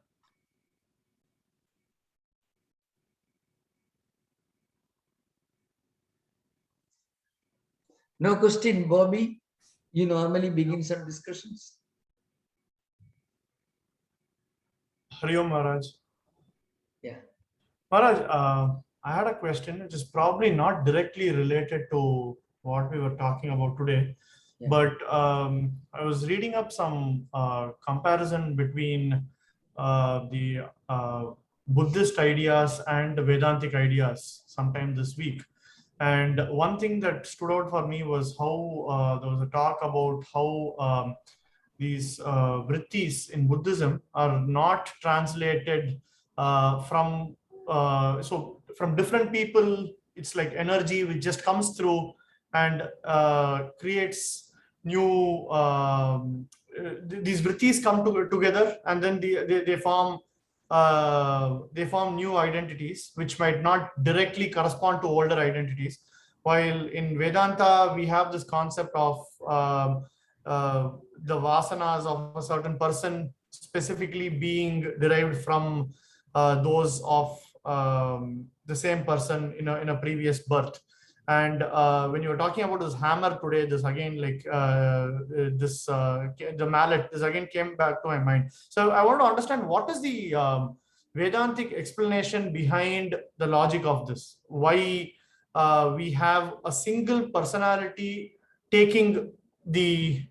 No question, Bobby. You normally begin some discussions. Hari Om Maharaj. Yeah. Maharaj, I had a question which is probably not directly related to what we were talking about today, Yeah. but I was reading up some comparison between the Buddhist ideas and Vedantic ideas sometime this week. And one thing that stood out for me was how there was a talk about how these vrittis in Buddhism are not translated from from different people. It's like energy which just comes through and creates new these vrittis come together, and then they form new identities which might not directly correspond to older identities. While in Vedanta we have this concept of the vasanas of a certain person specifically being derived from those of the same person in a previous birth. And when you were talking about this hammer today, this again, like the mallet, this again came back to my mind. So I want to understand, what is the Vedantic explanation behind the logic of this? Why we have a single personality taking the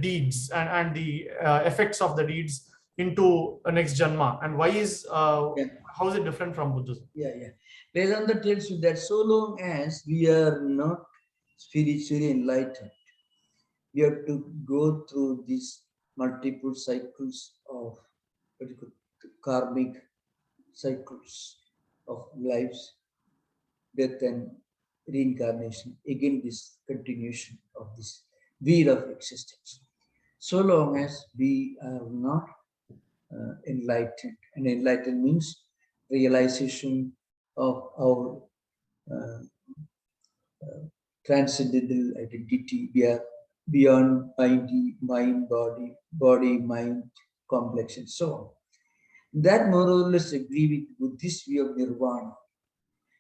deeds and the effects of the deeds into a next janma, and why is how is it different from Buddhism? Yeah. Vedanta tells you that so long as we are not spiritually enlightened, we have to go through these multiple cycles of karmic cycles of lives, death, and reincarnation. Again, this continuation of this wheel of existence. So long as we are not enlightened, and enlightened means realization of our transcendental identity. We are beyond mind, body, mind, complex, and so on. That more or less agree with Buddhist view of nirvana.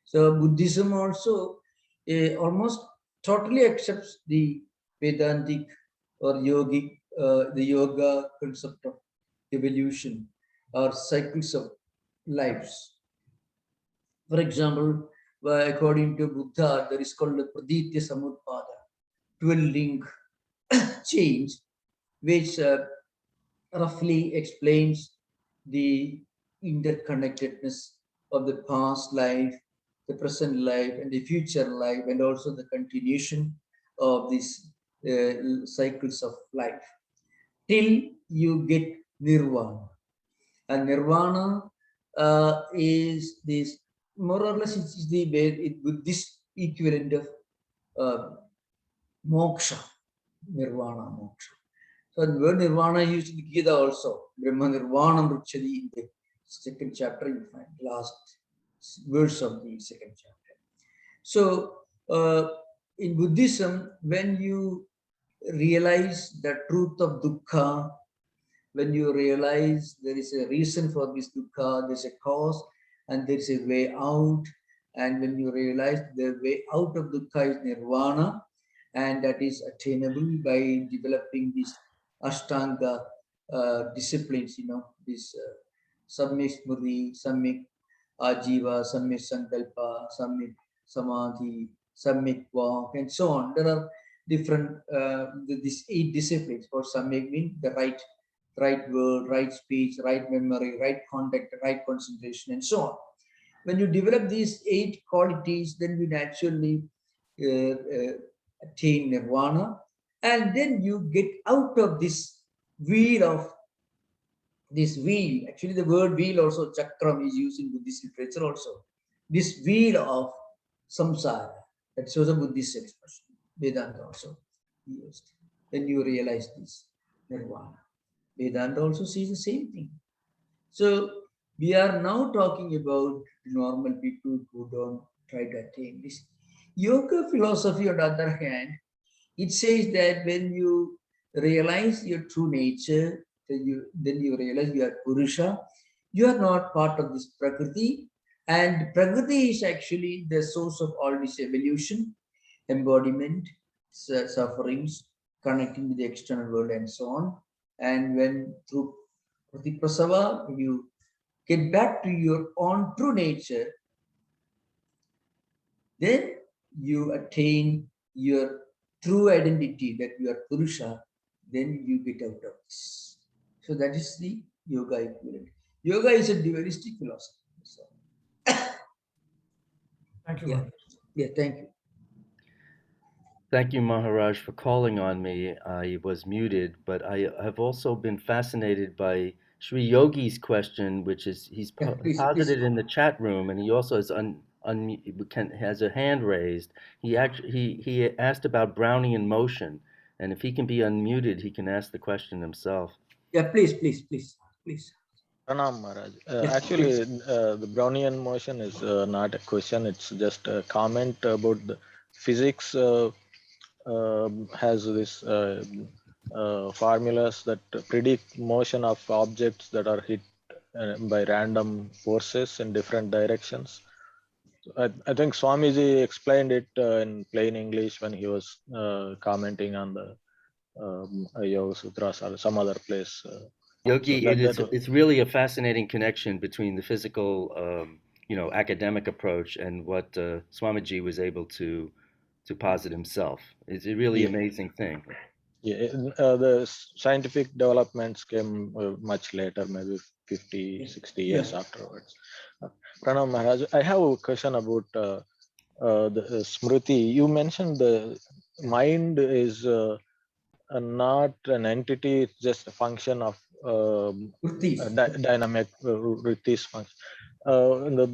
So Buddhism also almost totally accepts the Vedantic or yogic, the yoga concept of evolution or cycles of lives. For example, according to Buddha, there is called the Praditya Samutpada, 12-link change, which roughly explains the interconnectedness of the past life, the present life, and the future life, and also the continuation of these cycles of life till you get nirvana. And nirvana is this, more or less, it's the Buddhist equivalent of moksha, nirvana, moksha. So the word nirvana is used in the Gita also. Brahma nirvana mruchadi in the second chapter, you find last verse of the second chapter. So in Buddhism, when you realize the truth of dukkha, when you realize there is a reason for this dukkha, there's a cause and there's a way out, and when you realize the way out of dukkha is nirvana, and that is attainable by developing these ashtanga disciplines, this samyak smriti, samyak ajiva, samyak sankalpa, samyak samadhi, samyak walk, and so on. There are different these 8 disciplines. For samyak means the right word, right speech, right memory, right contact, right concentration, and so on. When you develop these 8 qualities, then you naturally attain nirvana, and then you get out of this wheel. Actually, the word wheel also, chakram, is used in Buddhist literature also. This wheel of samsara, that's also a Buddhist expression. Vedanta also used. Then you realize this nirvana. Vedanta also says the same thing. So we are now talking about normal people who don't try to attain this. Yoga philosophy, on the other hand, it says that when you realize your true nature, then you realize you are Purusha. You are not part of this Prakriti. And Prakriti is actually the source of all this evolution, embodiment, sufferings, connecting with the external world, and so on. And when through Pratiprasava, you get back to your own true nature, then you attain your true identity, that you are Purusha, then you get out of this. So that is the yoga equivalent. Yoga is a dualistic philosophy. So, Thank you, yeah. Maharaj. Yeah, thank you. Thank you, Maharaj, for calling on me. I was muted, but I have also been fascinated by Sri Yogi's question, which is he's Yeah, please. posited in the chat room, and he also has a hand raised. He asked about Brownian motion, and if he can be unmuted, he can ask the question himself. Yeah, please. Pranam Maharaj. Yeah, Actually, please. the Brownian motion is not a question, it's just a comment about the physics has this formulas that predict motion of objects that are hit by random forces in different directions. I think Swamiji explained it in plain English when he was commenting on the Yoga Sutras or some other place. Yogi, So it's really a fascinating connection between the physical, academic approach and what Swamiji was able to posit himself. It's a really amazing thing. Yeah, the scientific developments came much later, maybe 50, 60 years afterwards. Pranam Maharaj, I have a question about the Smriti. You mentioned the mind is not an entity, it's just a function of dynamic vrittis function. In the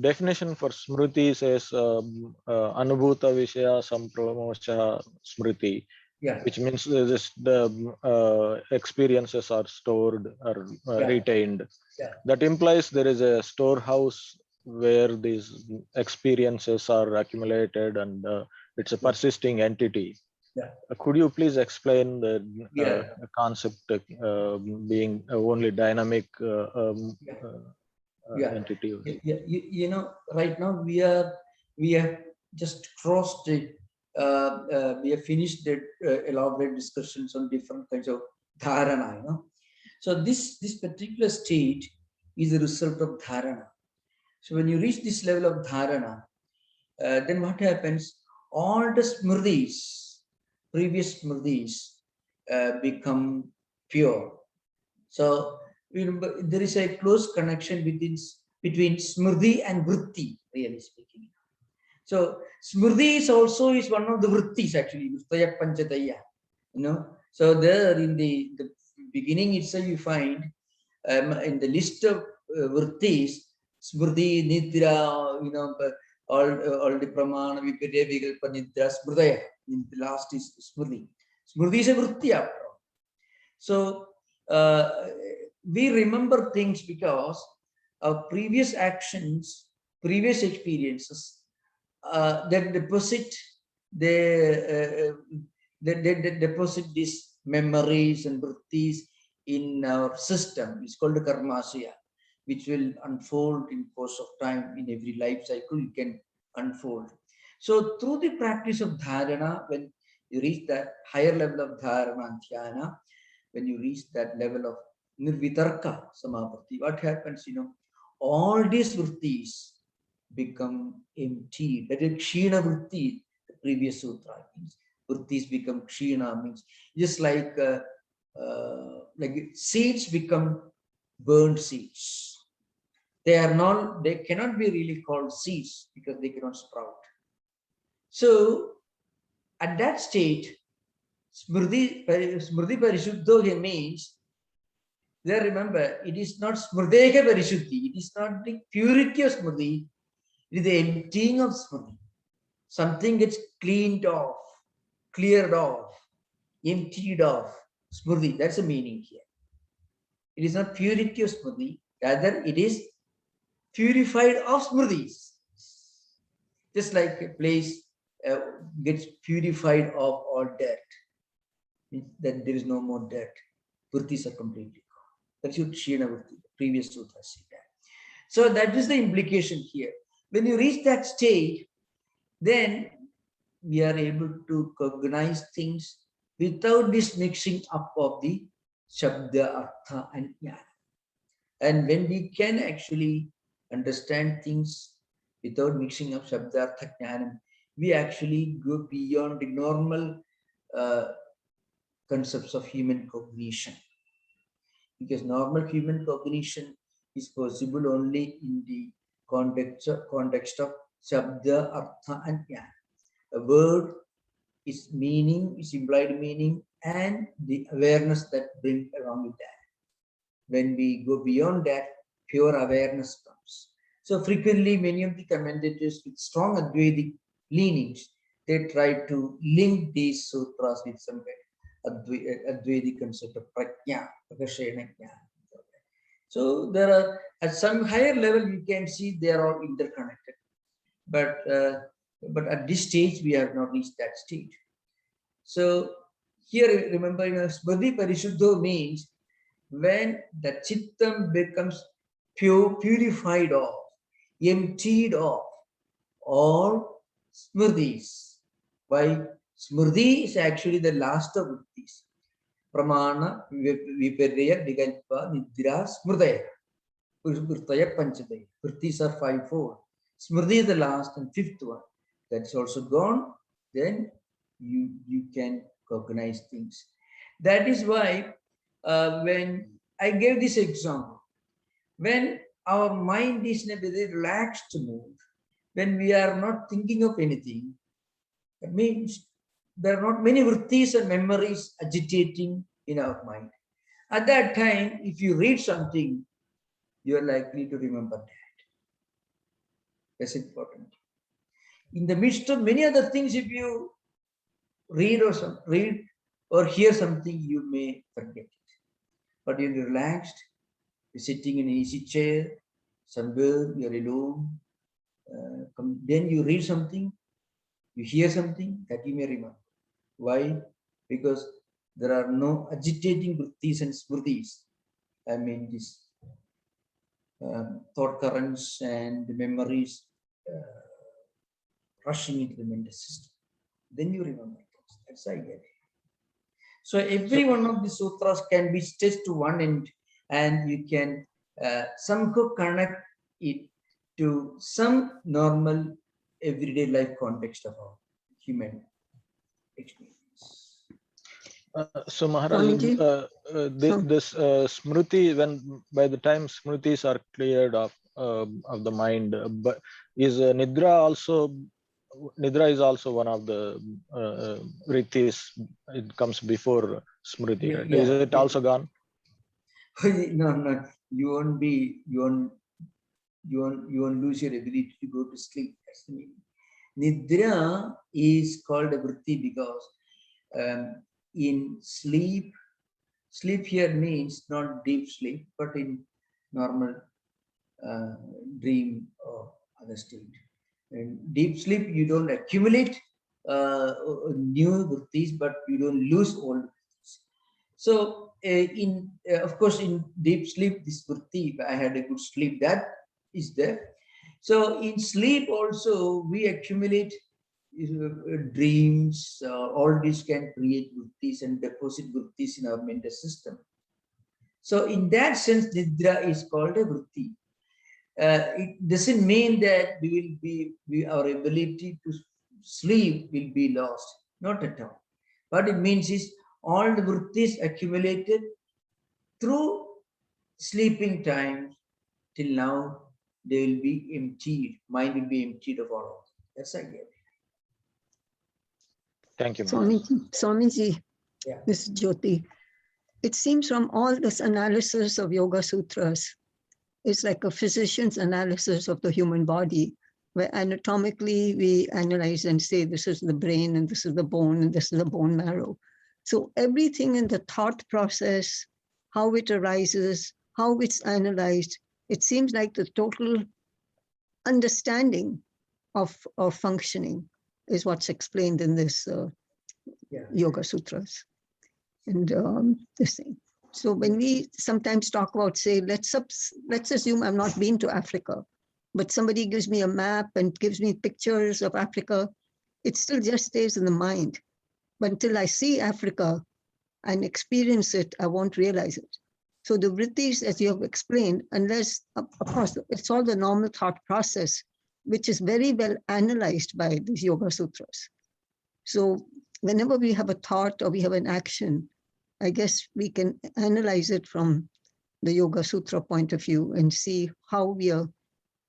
definition for Smriti says Anubhuta Vishaya Sampramosha Smriti. Yeah. Which means the experiences are stored or retained. Yeah. That implies there is a storehouse where these experiences are accumulated, and it's a persisting entity. Yeah. Could you please explain the concept being only dynamic entity? Yeah. Right now we have just crossed it. We have finished the elaborate discussions on different kinds of dharana. So this particular state is a result of dharana. So when you reach this level of dharana, then what happens? All the smritis, previous smritis, become pure. So there is a close connection between smriti and vritti, really speaking. So smriti is one of the vrittis, actually, vrittaya panchataya. So there in the beginning itself you find in the list of vrittis, smriti, nidra, all the pramana, viparya, vikalpa, nidra, smridaya. The last is smriti. Smriti is a vritti after all. So we remember things because of previous actions, previous experiences that deposit they deposit these memories and vrittis in our system. It's called karmasya, which will unfold in course of time. In every life cycle, it can unfold. So through the practice of dharana, when you reach that higher level of dharana and dhyana, when you reach that level of nirvitarka samapatti, what happens? All these vrittis become empty. That is kshina vritti. The previous sutra means vrittis become kshina, means just like seeds become burned seeds. They cannot be really called seeds because they cannot sprout. So at that state, smriti parishuddha means, there remember, it is not smrdeka parishuddhi, it is not the purity of smriti, it is the emptying of smriti. Something gets cleaned off, cleared off, emptied off. Smriti, that's the meaning here. It is not purity of smriti, rather it is purified of smritis. Just like a place gets purified of all dirt, then there is no more dirt. Vrittis are completely gone. That's your Kshina Vritti, previous sutra said that. So that is the implication here. When you reach that state, then we are able to cognize things without this mixing up of the Shabda, Artha and Jnana. And when we can actually understand things without mixing up Shabda, Artha, Jnana, we actually go beyond the normal concepts of human cognition. Because normal human cognition is possible only in the context of Shabda, Artha and Jnana. A word, its meaning, its implied meaning, and the awareness that brings along with that. When we go beyond that, pure awareness comes. So frequently, many of the commentators with strong Advaitic leanings, they try to link these sutras with some Advaitic concept of prajna, prakashena jnana. So there are, at some higher level, you can see they are all interconnected. But at this stage, we have not reached that stage. So here, remember, smriti parishuddha means when the chittam becomes purified of, emptied of all smritis. Why? Smriti is actually the last of vrittis. Pramana, viparya, vikalpa, nidra, smridaya. Vritaya panchadaya. Vrittis are 5-4. Smriti is the last and fifth one. That's also gone. Then you can cognize things. That is why when I gave this example, when our mind is in a very relaxed mood, when we are not thinking of anything, that means there are not many vrittis and memories agitating in our mind. At that time, if you read something, you are likely to remember that. That's important. In the midst of many other things, if you read or hear something, you may forget it. But when you're relaxed, you're sitting in an easy chair, somewhere you're alone, then you read something, you hear something that you may remember. Why? Because there are no agitating vrittis and smritis. I mean, this thought currents and the memories rushing into the mental system. Then you remember things. That's I get it. So every one of the sutras can be stretched to one end, and you can somehow connect it to some normal everyday life context of our human experience. So Maharaj, this smriti, when by the time smritis are cleared of the mind, but is nidra also? Nidra is also one of the vrittis. It comes before smriti. Right? Is it also gone? No, you won't be, you won't lose your ability to go to sleep. That's the meaning. Nidra is called a vritti because in sleep, sleep here means not deep sleep, but in normal dream or other state. In deep sleep, you don't accumulate new vrittis, but you don't lose old vrittis. So, of course, in deep sleep, this vritti, I had a good sleep, that is there. So, in sleep also, we accumulate dreams. All these can create vrittis and deposit vrittis in our mental system. So, in that sense, nidra is called a vritti. It doesn't mean that our ability to sleep will be lost, not at all. What it means is all the vrittis accumulated through sleeping time till now, they will be emptied. Mind will be emptied of all of them. That's the idea. Thank you, Maharaj. Swamiji, Yeah. this is Jyoti. It seems from all this analysis of Yoga Sutras, it's like a physician's analysis of the human body, where anatomically we analyze and say this is the brain and this is the bone and this is the bone marrow. So everything in the thought process, how it arises, how it's analyzed, it seems like the total understanding of functioning is what's explained in this Yoga Sutras. And this thing. So when we sometimes talk about, say, let's assume I've not been to Africa, but somebody gives me a map and gives me pictures of Africa, it still just stays in the mind. But until I see Africa and experience it, I won't realize it. So the vrittis, as you have explained, unless, of course, it's all the normal thought process, which is very well analyzed by these Yoga Sutras. So whenever we have a thought or we have an action, I guess we can analyze it from the Yoga Sutra point of view and see how we are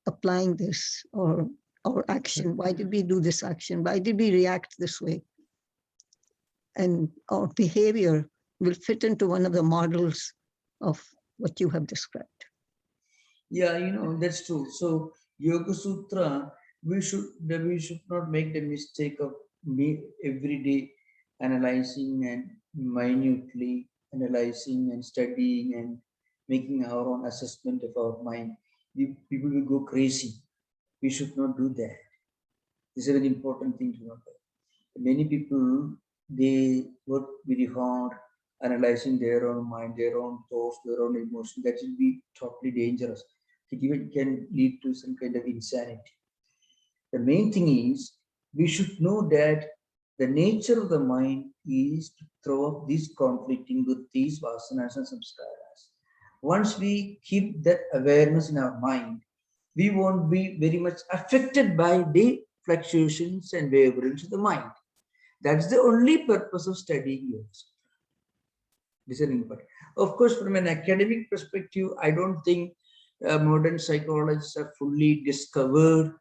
applying this or our action. Why did we do this action? Why did we react this way? And our behavior will fit into one of the models of what you have described. Yeah, that's true. So Yoga Sutra, we should not make the mistake of every day analyzing and minutely analyzing and studying and making our own assessment of our mind. People will go crazy. We should not do that. This is a very important thing to know. Many people, they work very hard analyzing their own mind, their own thoughts, their own emotions. That will be totally dangerous. It even can lead to some kind of insanity. The main thing is, we should know that the nature of the mind is to throw up these conflicting vrittis, vasanas, and samskaras. Once we keep that awareness in our mind, we won't be very much affected by the fluctuations and waverings of the mind. That's the only purpose of studying Yoga Sutra. This is important. Of course, from an academic perspective, I don't think modern psychologists have fully discovered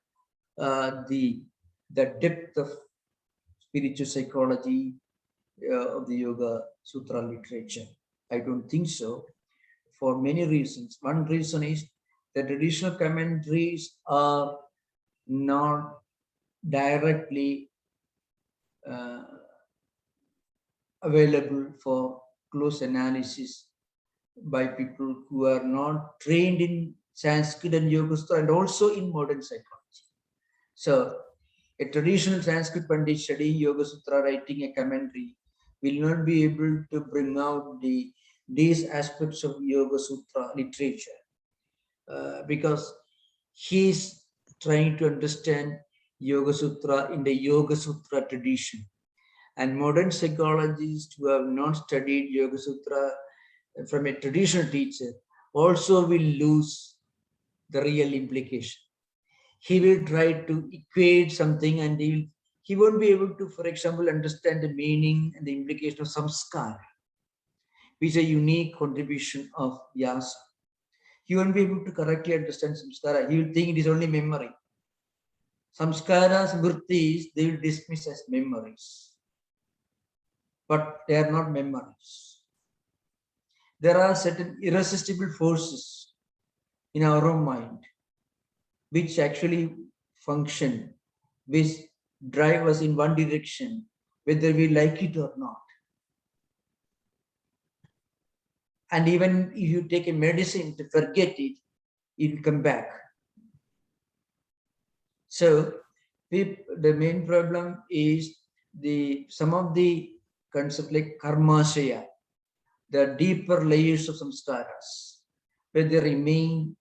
the depth of spiritual psychology of the Yoga Sutra literature. I don't think so, for many reasons. One reason is the traditional commentaries are not directly available for close analysis by people who are not trained in Sanskrit and Yoga Sutra and also in modern psychology. So a traditional Sanskrit Pandit studying Yoga Sutra, writing a commentary, will not be able to bring out these aspects of Yoga Sutra literature because he's trying to understand Yoga Sutra in the Yoga Sutra tradition. And modern psychologists who have not studied Yoga Sutra from a traditional teacher also will lose the real implication. He will try to equate something and he won't be able to, for example, understand the meaning and the implication of samskara, which is a unique contribution of Vyasa. He won't be able to correctly understand samskara. He will think it is only memory. Samskaras, vrittis, they will dismiss as memories. But they are not memories. there are certain irresistible forces in our own mind which actually function, which drive us in one direction, whether we like it or not. And even if you take a medicine to forget it, it will come back. So the main problem is some of the concepts like karmashaya, the deeper layers of samskaras, where they remain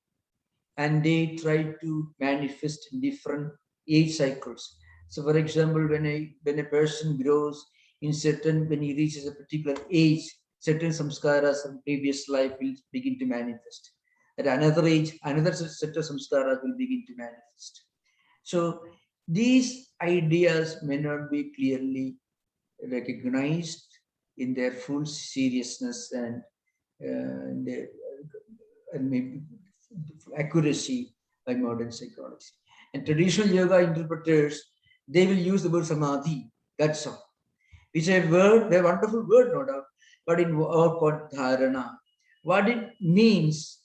and they try to manifest in different age cycles. So for example, when a person grows when he reaches a particular age, certain samskaras from previous life will begin to manifest. At another age, another set of samskaras will begin to manifest. So these ideas may not be clearly recognized in their full seriousness and maybe accuracy by modern psychology. And traditional yoga interpreters, they will use the word samadhi, that's all. Which is a word, a wonderful word, no doubt, but in our called dharana. What it means,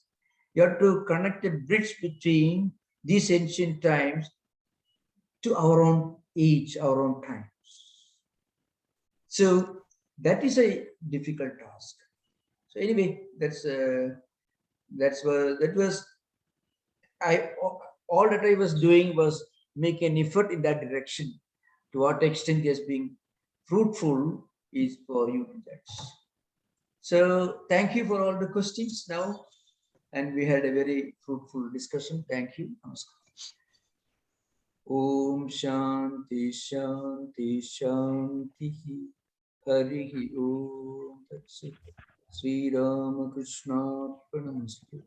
you have to connect a bridge between these ancient times to our own age, our own times. So that is a difficult task. So anyway, that was all that I was doing was make an effort in that direction. To what extent it has been fruitful is for you to judge. So thank you for all the questions now, and we had a very fruitful discussion. Thank you. Namaskar. Om Shanti Shanti Shanti Harihi Om Tat Sat. Sri Ramakrishna Pranamastu.